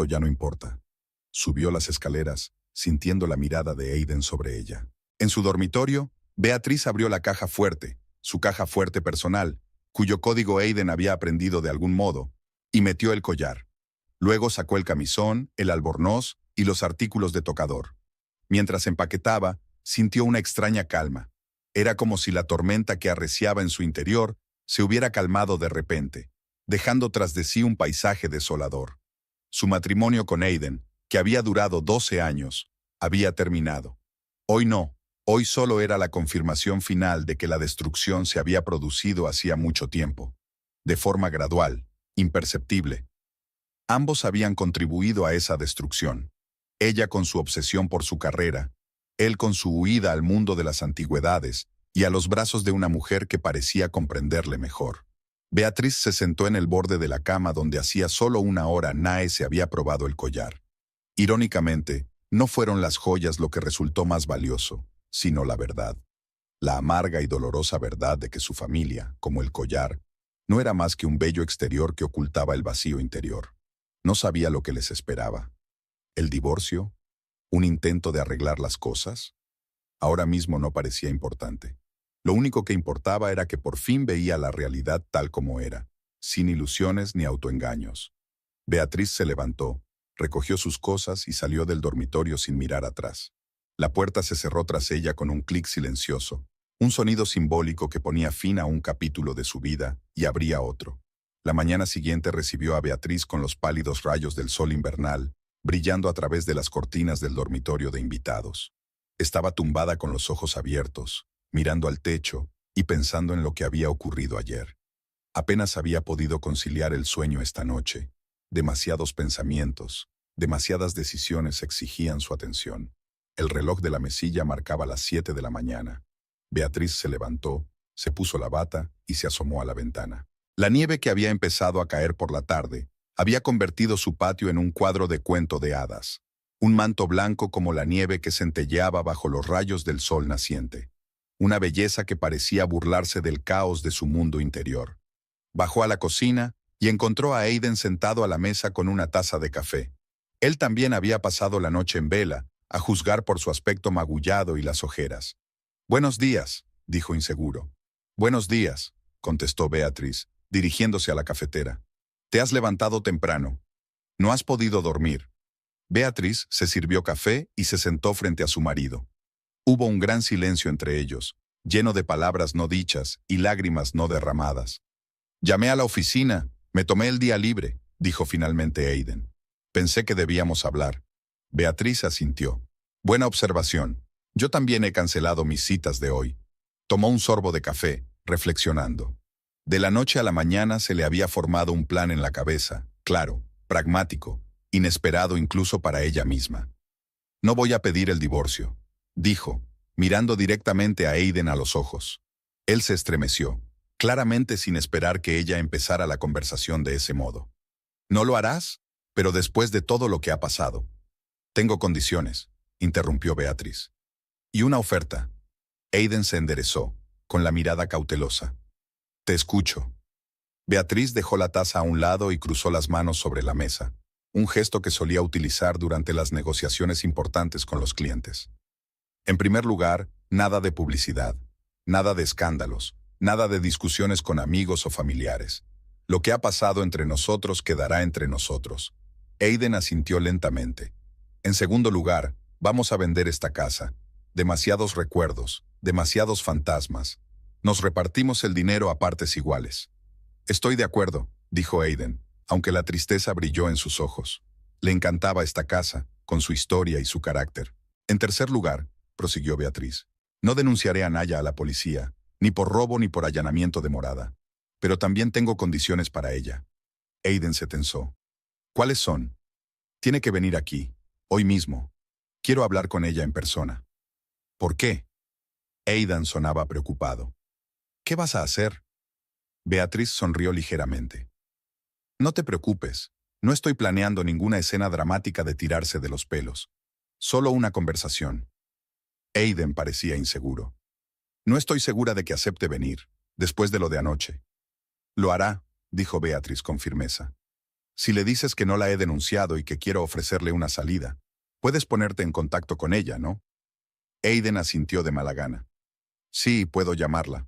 ya no importa. Subió las escaleras, sintiendo la mirada de Aiden sobre ella. En su dormitorio, Beatriz abrió la caja fuerte, su caja fuerte personal, cuyo código Aiden había aprendido de algún modo, y metió el collar. Luego sacó el camisón, el albornoz y los artículos de tocador. Mientras empaquetaba, sintió una extraña calma. Era como si la tormenta que arreciaba en su interior se hubiera calmado de repente, dejando tras de sí un paisaje desolador. Su matrimonio con Aiden, que había durado 12 años, había terminado. Hoy no, hoy solo era la confirmación final de que la destrucción se había producido hacía mucho tiempo, de forma gradual, imperceptible. Ambos habían contribuido a esa destrucción. Ella con su obsesión por su carrera, él con su huida al mundo de las antigüedades y a los brazos de una mujer que parecía comprenderle mejor. Beatriz se sentó en el borde de la cama donde hacía solo una hora Nae se había probado el collar. Irónicamente, no fueron las joyas lo que resultó más valioso, sino la verdad. La amarga y dolorosa verdad de que su familia, como el collar, no era más que un bello exterior que ocultaba el vacío interior. No sabía lo que les esperaba. ¿El divorcio? ¿Un intento de arreglar las cosas? Ahora mismo no parecía importante. Lo único que importaba era que por fin veía la realidad tal como era, sin ilusiones ni autoengaños. Beatriz se levantó, recogió sus cosas y salió del dormitorio sin mirar atrás. La puerta se cerró tras ella con un clic silencioso, un sonido simbólico que ponía fin a un capítulo de su vida y abría otro. La mañana siguiente recibió a Beatriz con los pálidos rayos del sol invernal, brillando a través de las cortinas del dormitorio de invitados. Estaba tumbada con los ojos abiertos, mirando al techo y pensando en lo que había ocurrido ayer. Apenas había podido conciliar el sueño esta noche. Demasiados pensamientos, demasiadas decisiones exigían su atención. El reloj de la mesilla marcaba las 7 de la mañana. Beatriz se levantó, se puso la bata y se asomó a la ventana. La nieve que había empezado a caer por la tarde había convertido su patio en un cuadro de cuento de hadas. Un manto blanco como la nieve que centelleaba bajo los rayos del sol naciente. Una belleza que parecía burlarse del caos de su mundo interior. Bajó a la cocina y encontró a Aiden sentado a la mesa con una taza de café. Él también había pasado la noche en vela, a juzgar por su aspecto magullado y las ojeras. «Buenos días», dijo inseguro. «Buenos días», contestó Beatriz, dirigiéndose a la cafetera. Te has levantado temprano. No has podido dormir. Beatriz se sirvió café y se sentó frente a su marido. Hubo un gran silencio entre ellos, lleno de palabras no dichas y lágrimas no derramadas. Llamé a la oficina, me tomé el día libre, dijo finalmente Aiden. Pensé que debíamos hablar. Beatriz asintió. Buena observación. Yo también he cancelado mis citas de hoy. Tomó un sorbo de café, reflexionando. De la noche a la mañana se le había formado un plan en la cabeza, claro, pragmático, inesperado incluso para ella misma. No voy a pedir el divorcio, dijo, mirando directamente a Aiden a los ojos. Él se estremeció, claramente sin esperar que ella empezara la conversación de ese modo. ¿No lo harás? Pero después de todo lo que ha pasado. Tengo condiciones, interrumpió Beatriz. Y una oferta. Aiden se enderezó, con la mirada cautelosa. Te escucho. Beatriz dejó la taza a un lado y cruzó las manos sobre la mesa, un gesto que solía utilizar durante las negociaciones importantes con los clientes. En primer lugar, nada de publicidad, nada de escándalos, nada de discusiones con amigos o familiares. Lo que ha pasado entre nosotros quedará entre nosotros. Aiden asintió lentamente. En segundo lugar, vamos a vender esta casa. Demasiados recuerdos, demasiados fantasmas. Nos repartimos el dinero a partes iguales. Estoy de acuerdo, dijo Aiden, aunque la tristeza brilló en sus ojos. Le encantaba esta casa, con su historia y su carácter. En tercer lugar, prosiguió Beatriz, no denunciaré a Naya a la policía, ni por robo ni por allanamiento de morada. Pero también tengo condiciones para ella. Aiden se tensó. ¿Cuáles son? Tiene que venir aquí, hoy mismo. Quiero hablar con ella en persona. ¿Por qué? Aiden sonaba preocupado. ¿Qué vas a hacer? Beatriz sonrió ligeramente. No te preocupes, no estoy planeando ninguna escena dramática de tirarse de los pelos. Solo una conversación. Aiden parecía inseguro. No estoy segura de que acepte venir, después de lo de anoche. Lo hará, dijo Beatriz con firmeza. Si le dices que no la he denunciado y que quiero ofrecerle una salida, puedes ponerte en contacto con ella, ¿no? Aiden asintió de mala gana. Sí, puedo llamarla.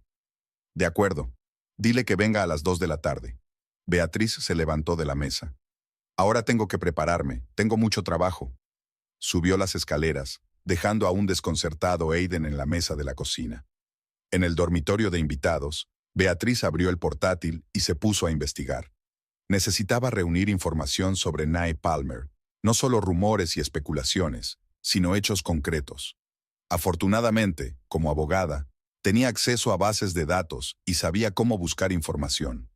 De acuerdo. Dile que venga a las 2 de la tarde. Beatriz se levantó de la mesa. Ahora tengo que prepararme, tengo mucho trabajo. Subió las escaleras, dejando a un desconcertado Aiden en la mesa de la cocina. En el dormitorio de invitados, Beatriz abrió el portátil y se puso a investigar. Necesitaba reunir información sobre Nae Palmer, no solo rumores y especulaciones, sino hechos concretos. Afortunadamente, como abogada, tenía acceso a bases de datos y sabía cómo buscar información.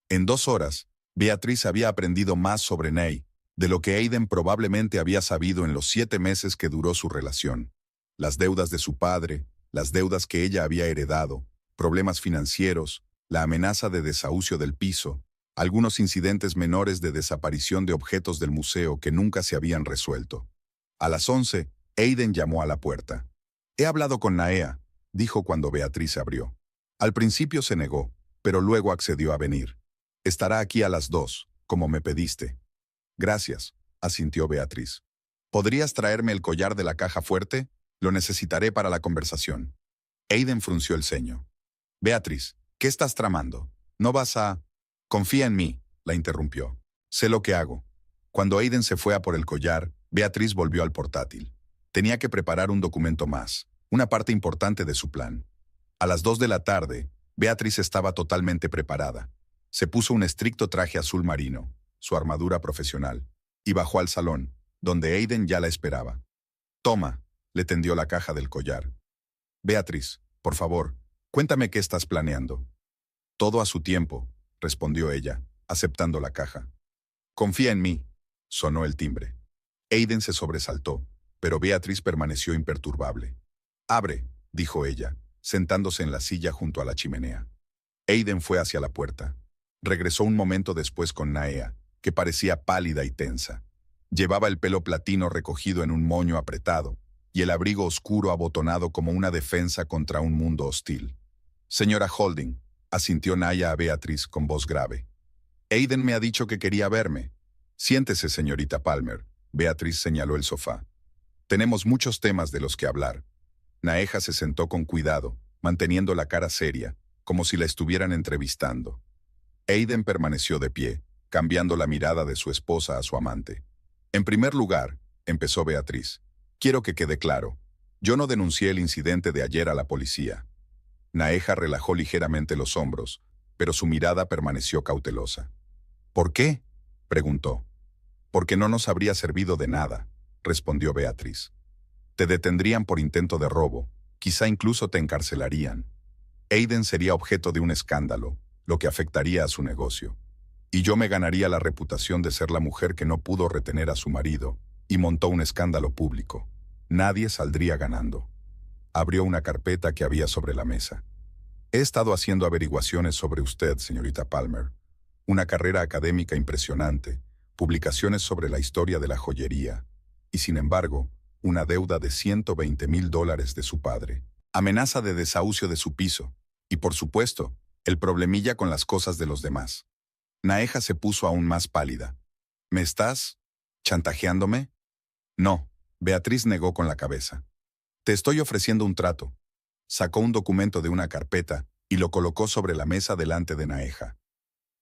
En 2 horas, Beatriz había aprendido más sobre Nae, de lo que Aiden probablemente había sabido en los 7 meses que duró su relación. Las deudas de su padre, las deudas que ella había heredado, problemas financieros, la amenaza de desahucio del piso, algunos incidentes menores de desaparición de objetos del museo que nunca se habían resuelto. A las 11, Aiden llamó a la puerta. He hablado con Naea, dijo cuando Beatriz abrió. Al principio se negó, pero luego accedió a venir. Estará aquí a las 2, como me pediste. Gracias, asintió Beatriz. ¿Podrías traerme el collar de la caja fuerte? Lo necesitaré para la conversación. Aiden frunció el ceño. Beatriz, ¿qué estás tramando? ¿No vas a...? Confía en mí, la interrumpió. Sé lo que hago. Cuando Aiden se fue a por el collar, Beatriz volvió al portátil. Tenía que preparar un documento más, una parte importante de su plan. A las 2 de la tarde, Beatriz estaba totalmente preparada. Se puso un estricto traje azul marino, su armadura profesional, y bajó al salón, donde Aiden ya la esperaba. Toma, le tendió la caja del collar. Beatriz, por favor, cuéntame qué estás planeando. Todo a su tiempo, respondió ella, aceptando la caja. Confía en mí, sonó el timbre. Aiden se sobresaltó, pero Beatriz permaneció imperturbable. Abre, dijo ella, sentándose en la silla junto a la chimenea. Aiden fue hacia la puerta. Regresó un momento después con Naea, que parecía pálida y tensa. Llevaba el pelo platino recogido en un moño apretado, y el abrigo oscuro abotonado como una defensa contra un mundo hostil. Señora Holding, asintió Naea a Beatriz con voz grave. Aiden me ha dicho que quería verme. Siéntese, señorita Palmer. Beatriz señaló el sofá. Tenemos muchos temas de los que hablar. Naeja se sentó con cuidado, manteniendo la cara seria, como si la estuvieran entrevistando. Aiden permaneció de pie, cambiando la mirada de su esposa a su amante. En primer lugar, empezó Beatriz, quiero que quede claro, yo no denuncié el incidente de ayer a la policía. Naeja relajó ligeramente los hombros, pero su mirada permaneció cautelosa. ¿Por qué?, preguntó. Porque no nos habría servido de nada, respondió Beatriz. Te detendrían por intento de robo, quizá incluso te encarcelarían. Aiden sería objeto de un escándalo, lo que afectaría a su negocio. Y yo me ganaría la reputación de ser la mujer que no pudo retener a su marido y montó un escándalo público. Nadie saldría ganando. Abrió una carpeta que había sobre la mesa. He estado haciendo averiguaciones sobre usted, señorita Palmer. Una carrera académica impresionante, publicaciones sobre la historia de la joyería, y sin embargo, una deuda de $120,000 de su padre. Amenaza de desahucio de su piso, y por supuesto, el problemilla con las cosas de los demás. Naeja se puso aún más pálida. ¿Me estás chantajeándome? No, Beatriz negó con la cabeza. Te estoy ofreciendo un trato. Sacó un documento de una carpeta y lo colocó sobre la mesa delante de Naeja.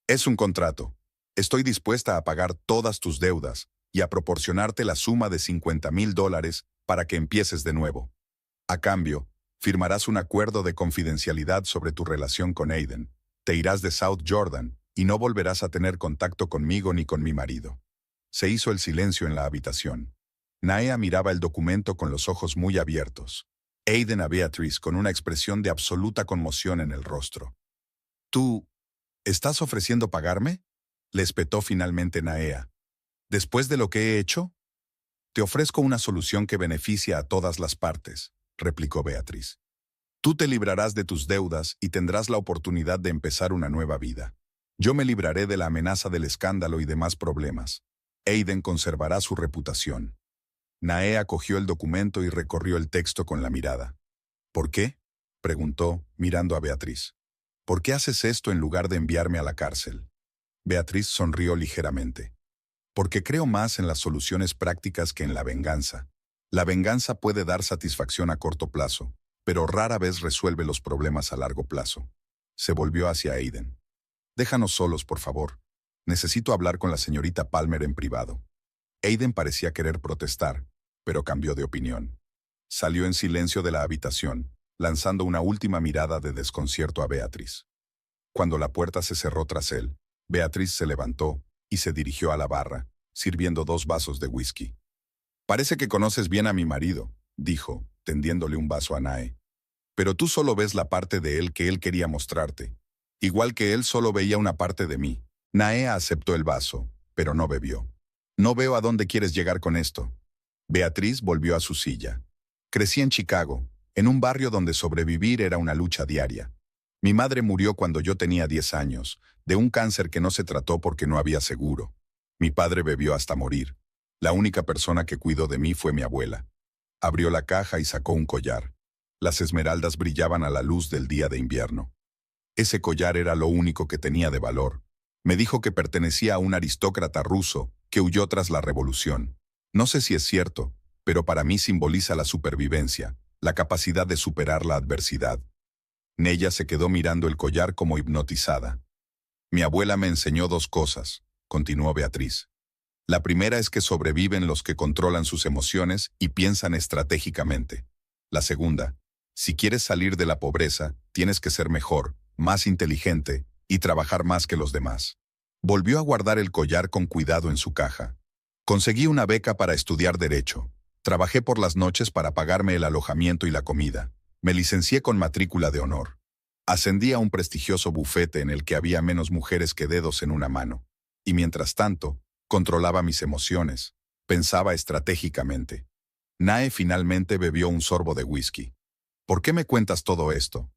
Es un contrato. Estoy dispuesta a pagar todas tus deudas y a proporcionarte la suma de $50,000 para que empieces de nuevo. A cambio, firmarás un acuerdo de confidencialidad sobre tu relación con Aiden. Te irás de South Jordan y no volverás a tener contacto conmigo ni con mi marido. Se hizo el silencio en la habitación. Naea miraba el documento con los ojos muy abiertos. Aiden a Beatriz con una expresión de absoluta conmoción en el rostro. ¿Tú estás ofreciendo pagarme?, le espetó finalmente Naea. ¿Después de lo que he hecho? Te ofrezco una solución que beneficia a todas las partes, replicó Beatriz. Tú te librarás de tus deudas y tendrás la oportunidad de empezar una nueva vida. Yo me libraré de la amenaza del escándalo y demás problemas. Aiden conservará su reputación. Naea cogió el documento y recorrió el texto con la mirada. ¿Por qué?, preguntó, mirando a Beatriz. ¿Por qué haces esto en lugar de enviarme a la cárcel? Beatriz sonrió ligeramente. Porque creo más en las soluciones prácticas que en la venganza. La venganza puede dar satisfacción a corto plazo, pero rara vez resuelve los problemas a largo plazo. Se volvió hacia Aiden. Déjanos solos, por favor. Necesito hablar con la señorita Palmer en privado. Aiden parecía querer protestar, pero cambió de opinión. Salió en silencio de la habitación, lanzando una última mirada de desconcierto a Beatriz. Cuando la puerta se cerró tras él, Beatriz se levantó y se dirigió a la barra, sirviendo 2 vasos de whisky. Parece que conoces bien a mi marido, dijo, tendiéndole un vaso a Nae. Pero tú solo ves la parte de él que él quería mostrarte. Igual que él solo veía una parte de mí. Nae aceptó el vaso, pero no bebió. No veo a dónde quieres llegar con esto. Beatriz volvió a su silla. Crecí en Chicago, en un barrio donde sobrevivir era una lucha diaria. Mi madre murió cuando yo tenía 10 años, de un cáncer que no se trató porque no había seguro. Mi padre bebió hasta morir. La única persona que cuidó de mí fue mi abuela. Abrió la caja y sacó un collar. Las esmeraldas brillaban a la luz del día de invierno. Ese collar era lo único que tenía de valor. Me dijo que pertenecía a un aristócrata ruso que huyó tras la revolución. No sé si es cierto, pero para mí simboliza la supervivencia, la capacidad de superar la adversidad. Nella se quedó mirando el collar como hipnotizada. Mi abuela me enseñó 2 cosas, continuó Beatriz. La primera es que sobreviven los que controlan sus emociones y piensan estratégicamente. La segunda, si quieres salir de la pobreza, tienes que ser mejor, más inteligente y trabajar más que los demás. Volvió a guardar el collar con cuidado en su caja. Conseguí una beca para estudiar Derecho. Trabajé por las noches para pagarme el alojamiento y la comida. Me licencié con matrícula de honor. Ascendí a un prestigioso bufete en el que había menos mujeres que dedos en una mano. Y mientras tanto, controlaba mis emociones. Pensaba estratégicamente. Nae finalmente bebió un sorbo de whisky. ¿Por qué me cuentas todo esto?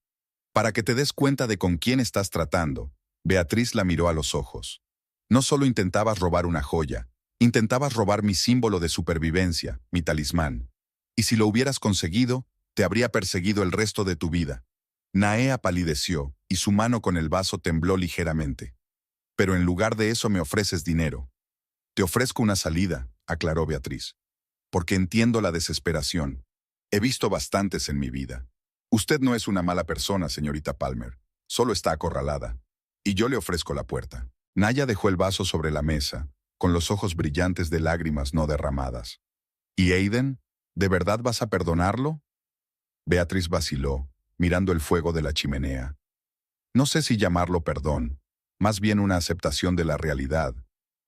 Para que te des cuenta de con quién estás tratando. Beatriz la miró a los ojos. No solo intentabas robar una joya, intentabas robar mi símbolo de supervivencia, mi talismán. Y si lo hubieras conseguido, te habría perseguido el resto de tu vida. Naea palideció, y su mano con el vaso tembló ligeramente. Pero en lugar de eso me ofreces dinero. Te ofrezco una salida, aclaró Beatriz. Porque entiendo la desesperación. He visto bastantes en mi vida. Usted no es una mala persona, señorita Palmer. Solo está acorralada. Y yo le ofrezco la puerta. Naya dejó el vaso sobre la mesa, con los ojos brillantes de lágrimas no derramadas. ¿Y Aiden? ¿De verdad vas a perdonarlo? Beatriz vaciló, mirando el fuego de la chimenea. No sé si llamarlo perdón, más bien una aceptación de la realidad.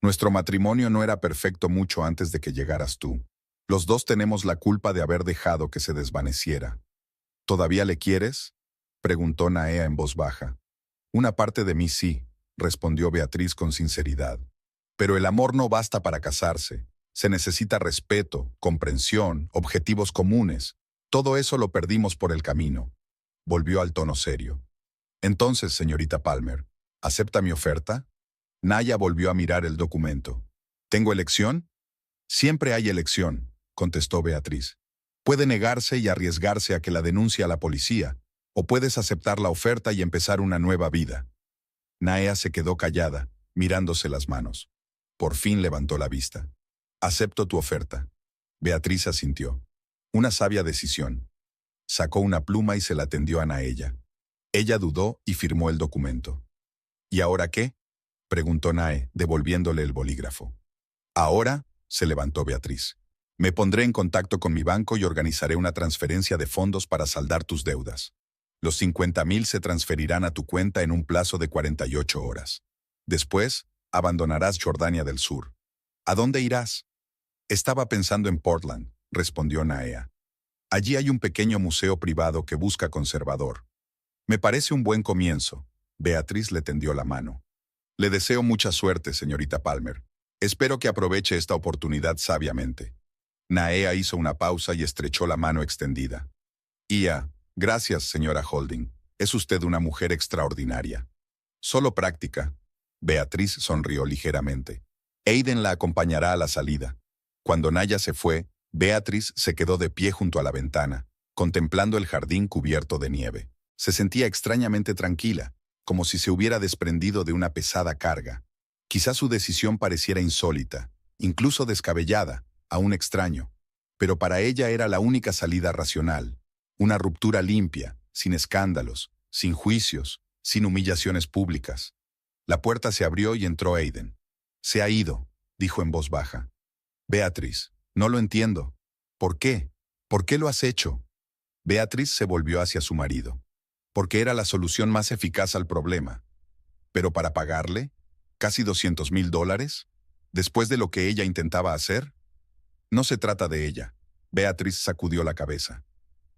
Nuestro matrimonio no era perfecto mucho antes de que llegaras tú. Los dos tenemos la culpa de haber dejado que se desvaneciera. ¿Todavía le quieres?, preguntó Naea en voz baja. Una parte de mí sí, respondió Beatriz con sinceridad. Pero el amor no basta para casarse. Se necesita respeto, comprensión, objetivos comunes. Todo eso lo perdimos por el camino. Volvió al tono serio. Entonces, señorita Palmer, ¿acepta mi oferta? Naya volvió a mirar el documento. ¿Tengo elección? Siempre hay elección, contestó Beatriz. Puede negarse y arriesgarse a que la denuncie a la policía, o puedes aceptar la oferta y empezar una nueva vida. Naea se quedó callada, mirándose las manos. Por fin levantó la vista. Acepto tu oferta. Beatriz asintió. Una sabia decisión. Sacó una pluma y se la tendió a Naella. Ella dudó y firmó el documento. ¿Y ahora qué?, preguntó Nae, devolviéndole el bolígrafo. Ahora, se levantó Beatriz. Me pondré en contacto con mi banco y organizaré una transferencia de fondos para saldar tus deudas. Los 50,000 se transferirán a tu cuenta en un plazo de 48 horas. Después, abandonarás Jordania del Sur. ¿A dónde irás? Estaba pensando en Portland, respondió Naea. Allí hay un pequeño museo privado que busca conservador. Me parece un buen comienzo. Beatriz le tendió la mano. Le deseo mucha suerte, señorita Palmer. Espero que aproveche esta oportunidad sabiamente. Naea hizo una pausa y estrechó la mano extendida. Gracias, señora Holding. Es usted una mujer extraordinaria. Solo práctica. Beatriz sonrió ligeramente. Aiden la acompañará a la salida. Cuando Naya se fue, Beatriz se quedó de pie junto a la ventana, contemplando el jardín cubierto de nieve. Se sentía extrañamente tranquila, como si se hubiera desprendido de una pesada carga. Quizá su decisión pareciera insólita, incluso descabellada, a un extraño, pero para ella era la única salida racional. Una ruptura limpia, sin escándalos, sin juicios, sin humillaciones públicas. La puerta se abrió y entró Aiden. Se ha ido, dijo en voz baja. Beatriz, no lo entiendo. ¿Por qué? ¿Por qué lo has hecho? Beatriz se volvió hacia su marido. Porque era la solución más eficaz al problema. ¿Pero para pagarle? ¿Casi $200,000? ¿Después de lo que ella intentaba hacer? No se trata de ella. Beatriz sacudió la cabeza.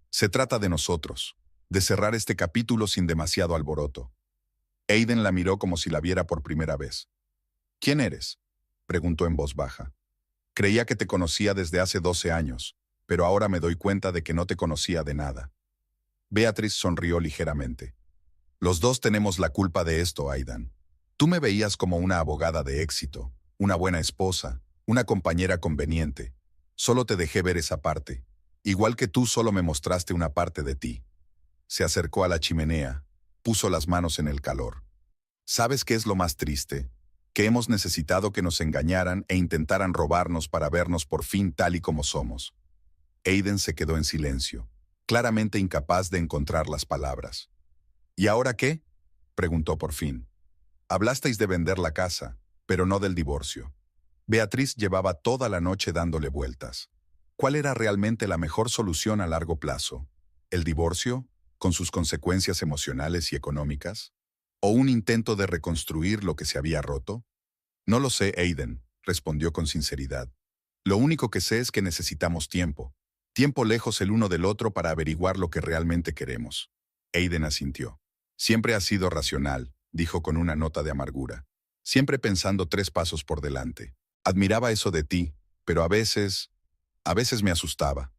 Se trata de nosotros, de cerrar este capítulo sin demasiado alboroto. Aiden la miró como si la viera por primera vez. ¿Quién eres?, preguntó en voz baja. Creía que te conocía desde hace 12 años, pero ahora me doy cuenta de que no te conocía de nada. Beatriz sonrió ligeramente. Los dos tenemos la culpa de esto, Aidan. Tú me veías como una abogada de éxito, una buena esposa, una compañera conveniente. Solo te dejé ver esa parte. Igual que tú solo me mostraste una parte de ti. Se acercó a la chimenea, puso las manos en el calor. ¿Sabes qué es lo más triste? Que hemos necesitado que nos engañaran e intentaran robarnos para vernos por fin tal y como somos. Aiden se quedó en silencio, claramente incapaz de encontrar las palabras. ¿Y ahora qué?, preguntó por fin. Hablasteis de vender la casa, pero no del divorcio. Beatriz llevaba toda la noche dándole vueltas. ¿Cuál era realmente la mejor solución a largo plazo? ¿El divorcio, con sus consecuencias emocionales y económicas? ¿O un intento de reconstruir lo que se había roto? No lo sé, Aiden, respondió con sinceridad. Lo único que sé es que necesitamos tiempo. Tiempo lejos el uno del otro para averiguar lo que realmente queremos. Aiden asintió. Siempre has sido racional, dijo con una nota de amargura. Siempre pensando 3 pasos por delante. Admiraba eso de ti, pero a veces me asustaba.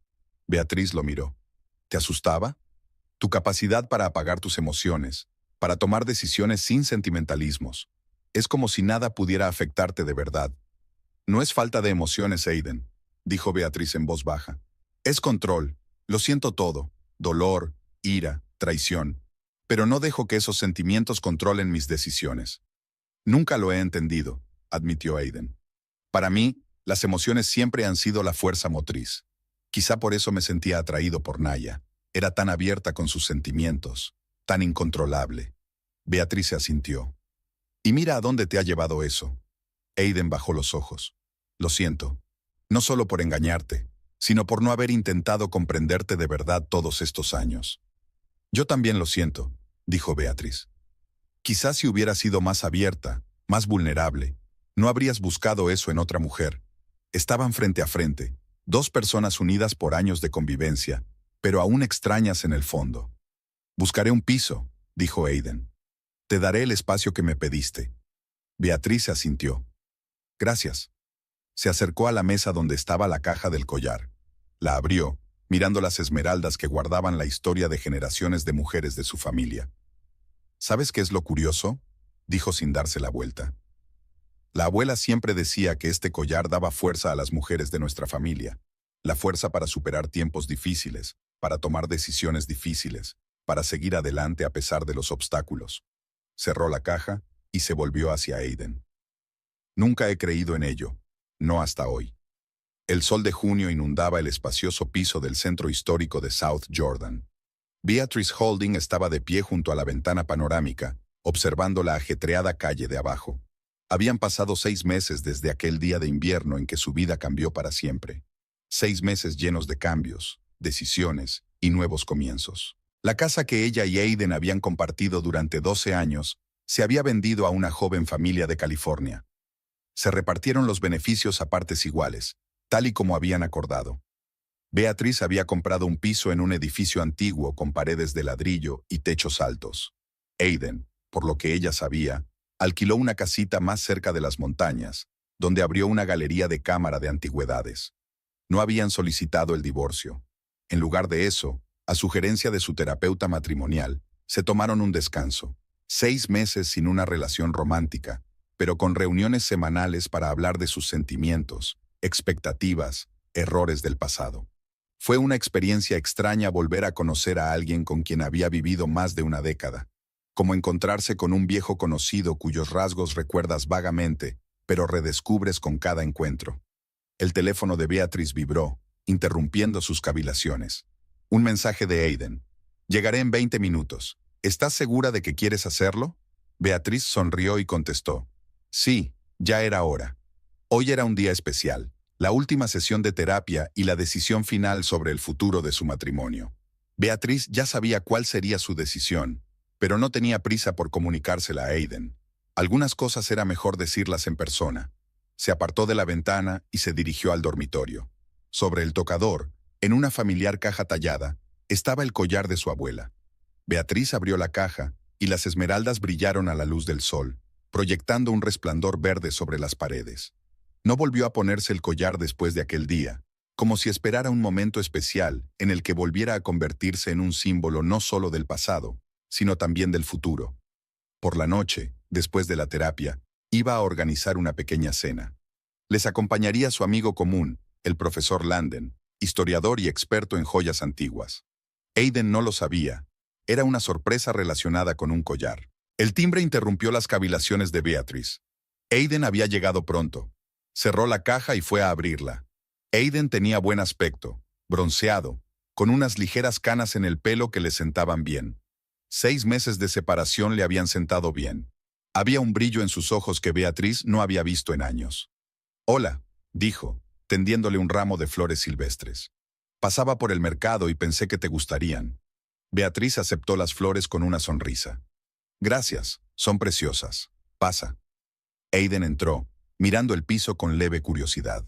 Beatriz lo miró. ¿Te asustaba? Tu capacidad para apagar tus emociones, para tomar decisiones sin sentimentalismos. Es como si nada pudiera afectarte de verdad. No es falta de emociones, Aiden, dijo Beatriz en voz baja. Es control. Lo siento todo. Dolor, ira, traición. Pero no dejo que esos sentimientos controlen mis decisiones. Nunca lo he entendido, admitió Aiden. Para mí, las emociones siempre han sido la fuerza motriz. Quizá por eso me sentía atraído por Naya. Era tan abierta con sus sentimientos, tan incontrolable. Beatriz se asintió. Y mira a dónde te ha llevado eso. Aiden bajó los ojos. Lo siento. No solo por engañarte, sino por no haber intentado comprenderte de verdad todos estos años. Yo también lo siento, dijo Beatriz. Quizás si hubieras sido más abierta, más vulnerable, no habrías buscado eso en otra mujer. Estaban frente a frente, dos personas unidas por años de convivencia, pero aún extrañas en el fondo. Buscaré un piso, dijo Aiden. Te daré el espacio que me pediste. Beatriz se asintió. Gracias. Se acercó a la mesa donde estaba la caja del collar. La abrió, mirando las esmeraldas que guardaban la historia de generaciones de mujeres de su familia. ¿Sabes qué es lo curioso?, dijo sin darse la vuelta. La abuela siempre decía que este collar daba fuerza a las mujeres de nuestra familia. La fuerza para superar tiempos difíciles, para tomar decisiones difíciles, para seguir adelante a pesar de los obstáculos. Cerró la caja y se volvió hacia Aiden. Nunca he creído en ello, no hasta hoy. El sol de junio inundaba el espacioso piso del centro histórico de South Jordan. Beatrice Holding estaba de pie junto a la ventana panorámica, observando la ajetreada calle de abajo. Habían pasado 6 meses desde aquel día de invierno en que su vida cambió para siempre. 6 meses llenos de cambios, decisiones y nuevos comienzos. La casa que ella y Aiden habían compartido durante 12 años se había vendido a una joven familia de California. Se repartieron los beneficios a partes iguales, tal y como habían acordado. Beatriz había comprado un piso en un edificio antiguo con paredes de ladrillo y techos altos. Aiden, por lo que ella sabía, alquiló una casita más cerca de las montañas, donde abrió una galería de cámara de antigüedades. No habían solicitado el divorcio. En lugar de eso, a sugerencia de su terapeuta matrimonial, se tomaron un descanso. 6 meses sin una relación romántica, pero con reuniones semanales para hablar de sus sentimientos, expectativas, errores del pasado. Fue una experiencia extraña volver a conocer a alguien con quien había vivido más de una década, como encontrarse con un viejo conocido cuyos rasgos recuerdas vagamente, pero redescubres con cada encuentro. El teléfono de Beatriz vibró, interrumpiendo sus cavilaciones. Un mensaje de Aiden. Llegaré en 20 minutos. ¿Estás segura de que quieres hacerlo? Beatriz sonrió y contestó. Sí, ya era hora. Hoy era un día especial, la última sesión de terapia y la decisión final sobre el futuro de su matrimonio. Beatriz ya sabía cuál sería su decisión, pero no tenía prisa por comunicársela a Aiden. Algunas cosas era mejor decirlas en persona. Se apartó de la ventana y se dirigió al dormitorio. Sobre el tocador, en una familiar caja tallada, estaba el collar de su abuela. Beatriz abrió la caja y las esmeraldas brillaron a la luz del sol, proyectando un resplandor verde sobre las paredes. No volvió a ponerse el collar después de aquel día, como si esperara un momento especial en el que volviera a convertirse en un símbolo no solo del pasado, sino también del futuro. Por la noche, después de la terapia, iba a organizar una pequeña cena. Les acompañaría su amigo común, el profesor Landen, historiador y experto en joyas antiguas. Aiden no lo sabía. Era una sorpresa relacionada con un collar. El timbre interrumpió las cavilaciones de Beatriz. Aiden había llegado pronto. Cerró la caja y fue a abrirla. Aiden tenía buen aspecto, bronceado, con unas ligeras canas en el pelo que le sentaban bien. 6 meses de separación le habían sentado bien. Había un brillo en sus ojos que Beatriz no había visto en años. «Hola», dijo, tendiéndole un ramo de flores silvestres. «Pasaba por el mercado y pensé que te gustarían». Beatriz aceptó las flores con una sonrisa. «Gracias, son preciosas. Pasa». Aiden entró, mirando el piso con leve curiosidad.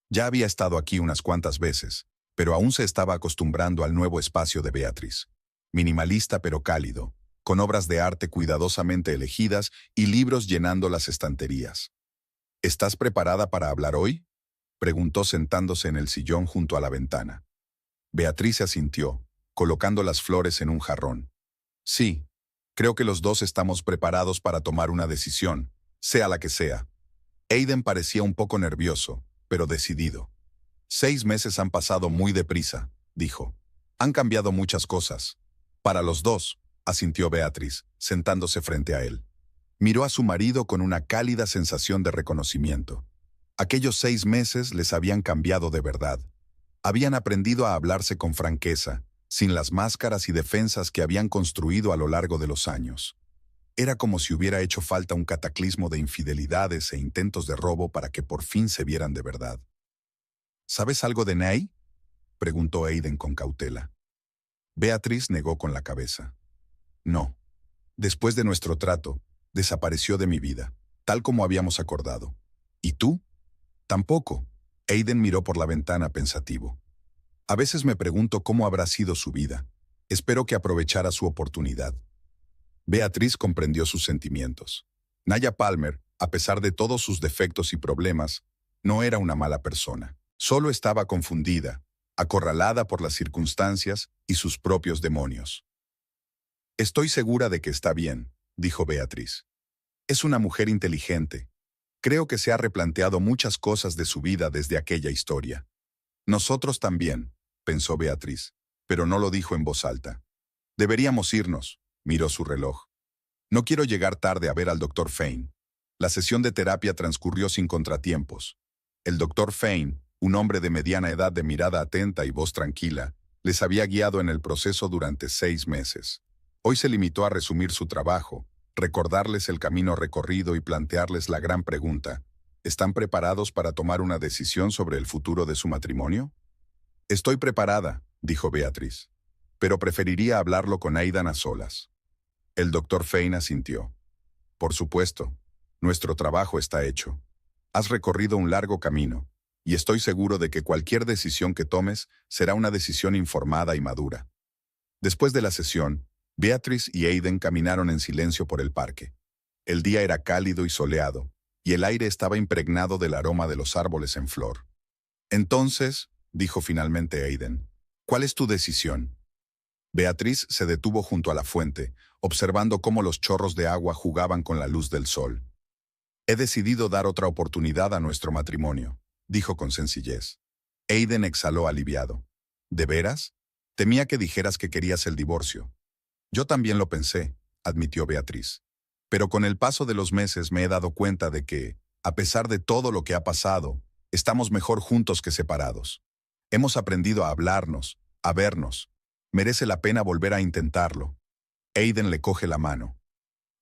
Ya había estado aquí unas cuantas veces, pero aún se estaba acostumbrando al nuevo espacio de Beatriz. Minimalista pero cálido, con obras de arte cuidadosamente elegidas y libros llenando las estanterías. «¿Estás preparada para hablar hoy?», preguntó sentándose en el sillón junto a la ventana. Beatriz se asintió, colocando las flores en un jarrón. «Sí, creo que los dos estamos preparados para tomar una decisión, sea la que sea». Aiden parecía un poco nervioso, pero decidido. 6 meses han pasado muy deprisa, dijo. Han cambiado muchas cosas. Para los dos, asintió Beatriz, sentándose frente a él. Miró a su marido con una cálida sensación de reconocimiento. Aquellos 6 meses les habían cambiado de verdad. Habían aprendido a hablarse con franqueza, sin las máscaras y defensas que habían construido a lo largo de los años. Era como si hubiera hecho falta un cataclismo de infidelidades e intentos de robo para que por fin se vieran de verdad. ¿Sabes algo de Ney?, preguntó Aiden con cautela. Beatriz negó con la cabeza. No. Después de nuestro trato, desapareció de mi vida, tal como habíamos acordado. ¿Y tú? Tampoco. Aiden miró por la ventana pensativo. A veces me pregunto cómo habrá sido su vida. Espero que aprovechara su oportunidad. Beatriz comprendió sus sentimientos. Naya Palmer, a pesar de todos sus defectos y problemas, no era una mala persona. Solo estaba confundida, acorralada por las circunstancias y sus propios demonios. Estoy segura de que está bien, dijo Beatriz. Es una mujer inteligente. Creo que se ha replanteado muchas cosas de su vida desde aquella historia. Nosotros también, pensó Beatriz, pero no lo dijo en voz alta. Deberíamos irnos, miró su reloj. No quiero llegar tarde a ver al Dr. Fane. La sesión de terapia transcurrió sin contratiempos. El Dr. Fane, un hombre de mediana edad de mirada atenta y voz tranquila, les había guiado en el proceso durante 6 meses. Hoy se limitó a resumir su trabajo, recordarles el camino recorrido y plantearles la gran pregunta: ¿están preparados para tomar una decisión sobre el futuro de su matrimonio? Estoy preparada, dijo Beatriz, pero preferiría hablarlo con Aidan a solas. El Dr. Fane asintió. Por supuesto, nuestro trabajo está hecho. Has recorrido un largo camino, y estoy seguro de que cualquier decisión que tomes será una decisión informada y madura. Después de la sesión, Beatriz y Aiden caminaron en silencio por el parque. El día era cálido y soleado, y el aire estaba impregnado del aroma de los árboles en flor. Entonces, dijo finalmente Aiden, ¿cuál es tu decisión? Beatriz se detuvo junto a la fuente, observando cómo los chorros de agua jugaban con la luz del sol. He decidido dar otra oportunidad a nuestro matrimonio, dijo con sencillez. Aiden exhaló aliviado. ¿De veras? Temía que dijeras que querías el divorcio. Yo también lo pensé, admitió Beatriz. Pero con el paso de los meses me he dado cuenta de que, a pesar de todo lo que ha pasado, estamos mejor juntos que separados. Hemos aprendido a hablarnos, a vernos. Merece la pena volver a intentarlo. Aiden le coge la mano.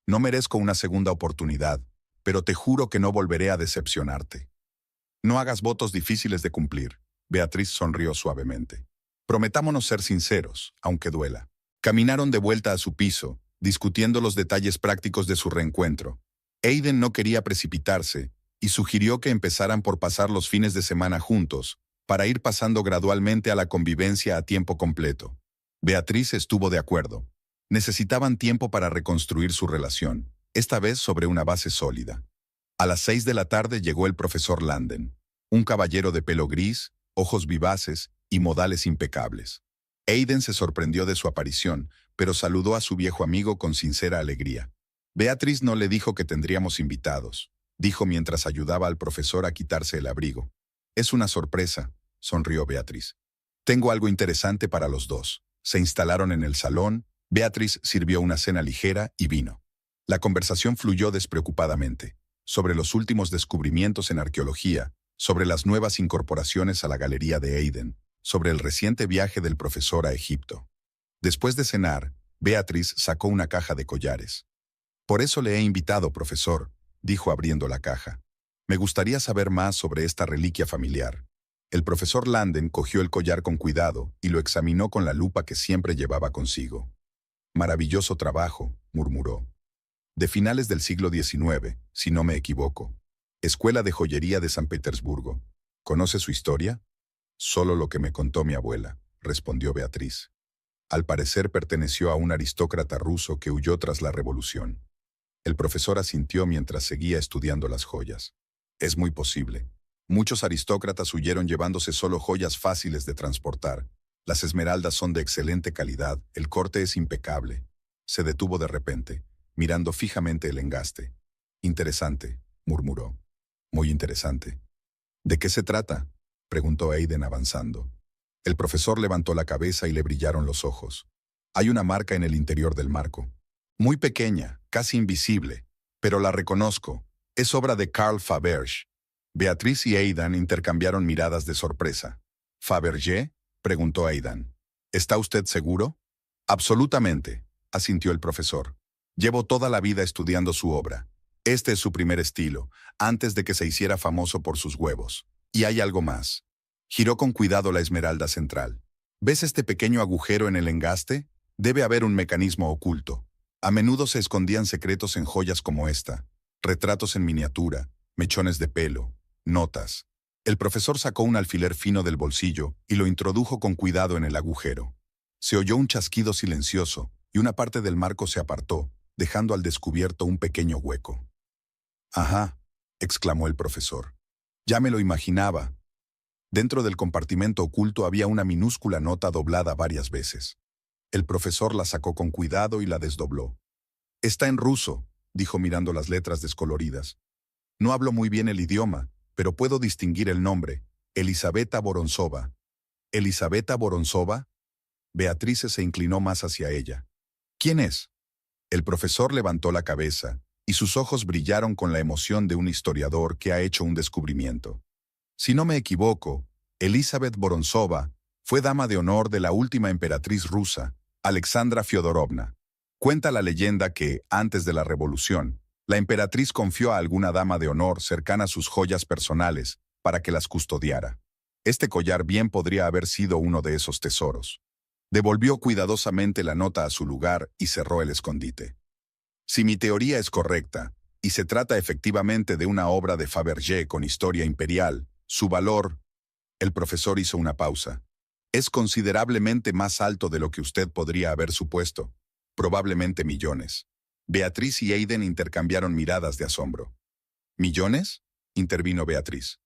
No merezco una segunda oportunidad, pero te juro que no volveré a decepcionarte. No hagas votos difíciles de cumplir. Beatriz sonrió suavemente. Prometámonos ser sinceros, aunque duela. Caminaron de vuelta a su piso, discutiendo los detalles prácticos de su reencuentro. Aiden no quería precipitarse y sugirió que empezaran por pasar los fines de semana juntos, para ir pasando gradualmente a la convivencia a tiempo completo. Beatriz estuvo de acuerdo. Necesitaban tiempo para reconstruir su relación, esta vez sobre una base sólida. A las 6 de la tarde llegó el profesor Landen, un caballero de pelo gris, ojos vivaces y modales impecables. Aiden se sorprendió de su aparición, pero saludó a su viejo amigo con sincera alegría. Beatriz no le dijo que tendríamos invitados, dijo mientras ayudaba al profesor a quitarse el abrigo. Es una sorpresa, sonrió Beatriz. Tengo algo interesante para los dos. Se instalaron en el salón, Beatriz sirvió una cena ligera y vino. La conversación fluyó despreocupadamente, sobre los últimos descubrimientos en arqueología, sobre las nuevas incorporaciones a la galería de Aiden, sobre el reciente viaje del profesor a Egipto. Después de cenar, Beatriz sacó una caja de collares. Por eso le he invitado, profesor, dijo abriendo la caja. Me gustaría saber más sobre esta reliquia familiar. El profesor Landen cogió el collar con cuidado y lo examinó con la lupa que siempre llevaba consigo. Maravilloso trabajo, murmuró. De finales del siglo XIX, si no me equivoco. Escuela de Joyería de San Petersburgo. ¿Conoce su historia? Solo lo que me contó mi abuela, respondió Beatriz. Al parecer perteneció a un aristócrata ruso que huyó tras la revolución. El profesor asintió mientras seguía estudiando las joyas. Es muy posible. Muchos aristócratas huyeron llevándose solo joyas fáciles de transportar. Las esmeraldas son de excelente calidad, el corte es impecable. Se detuvo de repente, mirando fijamente el engaste. Interesante, murmuró. Muy interesante. ¿De qué se trata?, preguntó Aiden avanzando. El profesor levantó la cabeza y le brillaron los ojos. Hay una marca en el interior del marco. Muy pequeña, casi invisible, pero la reconozco. Es obra de Carl Faberge. Beatriz y Aidan intercambiaron miradas de sorpresa. ¿Fabergé?, preguntó Aidan. ¿Está usted seguro? Absolutamente, asintió el profesor. Llevo toda la vida estudiando su obra. Este es su primer estilo, antes de que se hiciera famoso por sus huevos. Y hay algo más. Giró con cuidado la esmeralda central. ¿Ves este pequeño agujero en el engaste? Debe haber un mecanismo oculto. A menudo se escondían secretos en joyas como esta. Retratos en miniatura, mechones de pelo, notas. El profesor sacó un alfiler fino del bolsillo y lo introdujo con cuidado en el agujero. Se oyó un chasquido silencioso y una parte del marco se apartó, dejando al descubierto un pequeño hueco. «Ajá», exclamó el profesor. «Ya me lo imaginaba». Dentro del compartimento oculto había una minúscula nota doblada varias veces. El profesor la sacó con cuidado y la desdobló. «Está en ruso», dijo mirando las letras descoloridas. «No hablo muy bien el idioma, pero puedo distinguir el nombre. Elisabetta Vorontsova». «¿Elisabetta Vorontsova?» Beatriz se inclinó más hacia ella. «¿Quién es?» El profesor levantó la cabeza, y sus ojos brillaron con la emoción de un historiador que ha hecho un descubrimiento. «Si no me equivoco, Elizabeth Vorontsova fue dama de honor de la última emperatriz rusa, Alexandra Fyodorovna. Cuenta la leyenda que, antes de la revolución, la emperatriz confió a alguna dama de honor cercana a sus joyas personales para que las custodiara. Este collar bien podría haber sido uno de esos tesoros». Devolvió cuidadosamente la nota a su lugar y cerró el escondite. «Si mi teoría es correcta, y se trata efectivamente de una obra de Fabergé con historia imperial, su valor…» El profesor hizo una pausa. «Es considerablemente más alto de lo que usted podría haber supuesto. Probablemente millones». Beatriz y Aiden intercambiaron miradas de asombro. «¿Millones?», intervino Beatriz.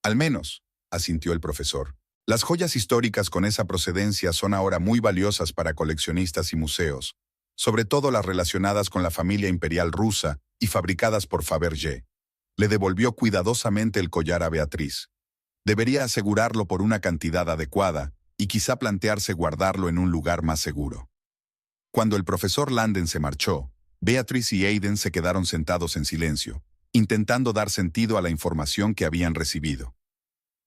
«Al menos», asintió el profesor. «Las joyas históricas con esa procedencia son ahora muy valiosas para coleccionistas y museos, sobre todo las relacionadas con la familia imperial rusa y fabricadas por Fabergé». Le devolvió cuidadosamente el collar a Beatriz. Debería asegurarlo por una cantidad adecuada y quizá plantearse guardarlo en un lugar más seguro. Cuando el profesor Landen se marchó, Beatriz y Aiden se quedaron sentados en silencio, intentando dar sentido a la información que habían recibido.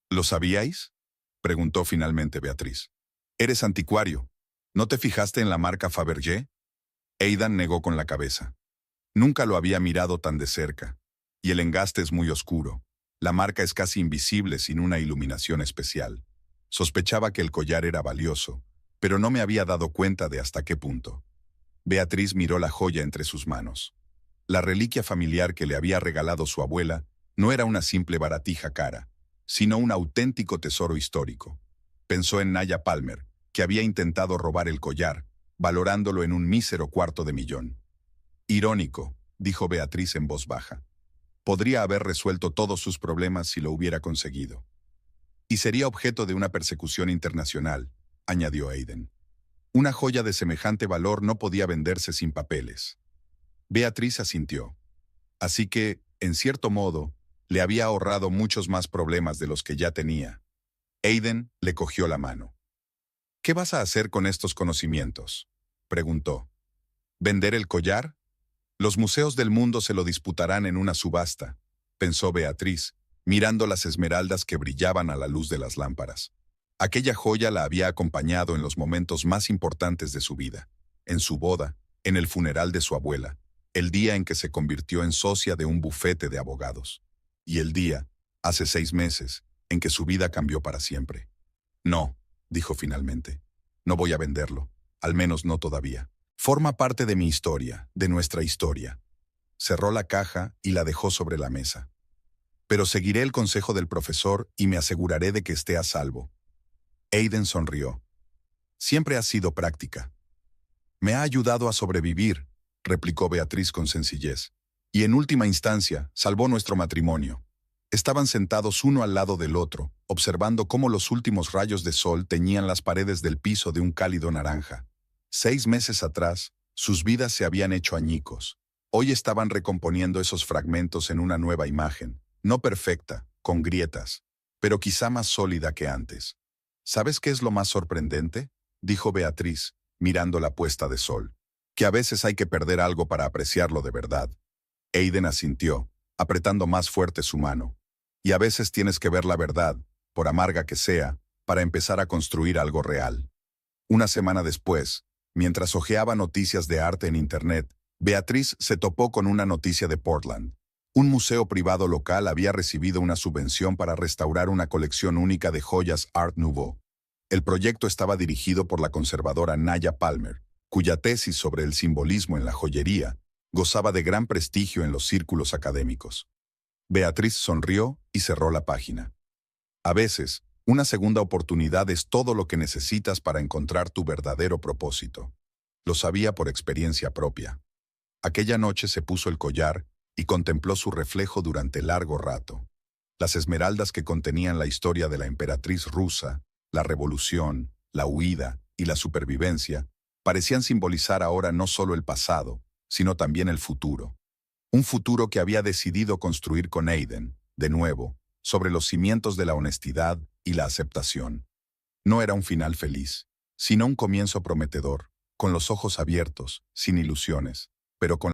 «¿Lo sabíais?», preguntó finalmente Beatriz. «Eres anticuario. ¿No te fijaste en la marca Fabergé?». Aidan negó con la cabeza. Nunca lo había mirado tan de cerca. Y el engaste es muy oscuro. La marca es casi invisible sin una iluminación especial. Sospechaba que el collar era valioso, pero no me había dado cuenta de hasta qué punto. Beatriz miró la joya entre sus manos. La reliquia familiar que le había regalado su abuela no era una simple baratija cara, sino un auténtico tesoro histórico. Pensó en Naya Palmer, que había intentado robar el collar, valorándolo en un mísero $250,000. «Irónico», dijo Beatriz en voz baja. «Podría haber resuelto todos sus problemas si lo hubiera conseguido». «Y sería objeto de una persecución internacional», añadió Aiden. «Una joya de semejante valor no podía venderse sin papeles». Beatriz asintió. Así que, en cierto modo, le había ahorrado muchos más problemas de los que ya tenía. Aiden le cogió la mano. «¿Qué vas a hacer con estos conocimientos?», preguntó. «¿Vender el collar? Los museos del mundo se lo disputarán en una subasta», pensó Beatriz, mirando las esmeraldas que brillaban a la luz de las lámparas. Aquella joya la había acompañado en los momentos más importantes de su vida, en su boda, en el funeral de su abuela, el día en que se convirtió en socia de un bufete de abogados. Y el día, hace 6 meses, en que su vida cambió para siempre. «No», dijo finalmente, «no voy a venderlo, al menos no todavía. Forma parte de mi historia, de nuestra historia». Cerró la caja y la dejó sobre la mesa. «Pero seguiré el consejo del profesor y me aseguraré de que esté a salvo». Aiden sonrió. «Siempre has sido práctica». «Me ha ayudado a sobrevivir», replicó Beatriz con sencillez. «Y en última instancia, salvó nuestro matrimonio». Estaban sentados uno al lado del otro, observando cómo los últimos rayos de sol teñían las paredes del piso de un cálido naranja. 6 meses atrás, sus vidas se habían hecho añicos. Hoy estaban recomponiendo esos fragmentos en una nueva imagen, no perfecta, con grietas, pero quizá más sólida que antes. «¿Sabes qué es lo más sorprendente?», dijo Beatriz, mirando la puesta de sol. «Que a veces hay que perder algo para apreciarlo de verdad». Aiden asintió, apretando más fuerte su mano. «Y a veces tienes que ver la verdad, por amarga que sea, para empezar a construir algo real». Una semana después, mientras hojeaba noticias de arte en Internet, Beatriz se topó con una noticia de Portland. Un museo privado local había recibido una subvención para restaurar una colección única de joyas Art Nouveau. El proyecto estaba dirigido por la conservadora Naya Palmer, cuya tesis sobre el simbolismo en la joyería gozaba de gran prestigio en los círculos académicos. Beatriz sonrió y cerró la página. A veces, una segunda oportunidad es todo lo que necesitas para encontrar tu verdadero propósito. Lo sabía por experiencia propia. Aquella noche se puso el collar y contempló su reflejo durante largo rato. Las esmeraldas que contenían la historia de la emperatriz rusa, la revolución, la huida y la supervivencia, parecían simbolizar ahora no solo el pasado, sino también el futuro. Un futuro que había decidido construir con Aiden, de nuevo, sobre los cimientos de la honestidad y la aceptación. No era un final feliz, sino un comienzo prometedor, con los ojos abiertos, sin ilusiones, pero con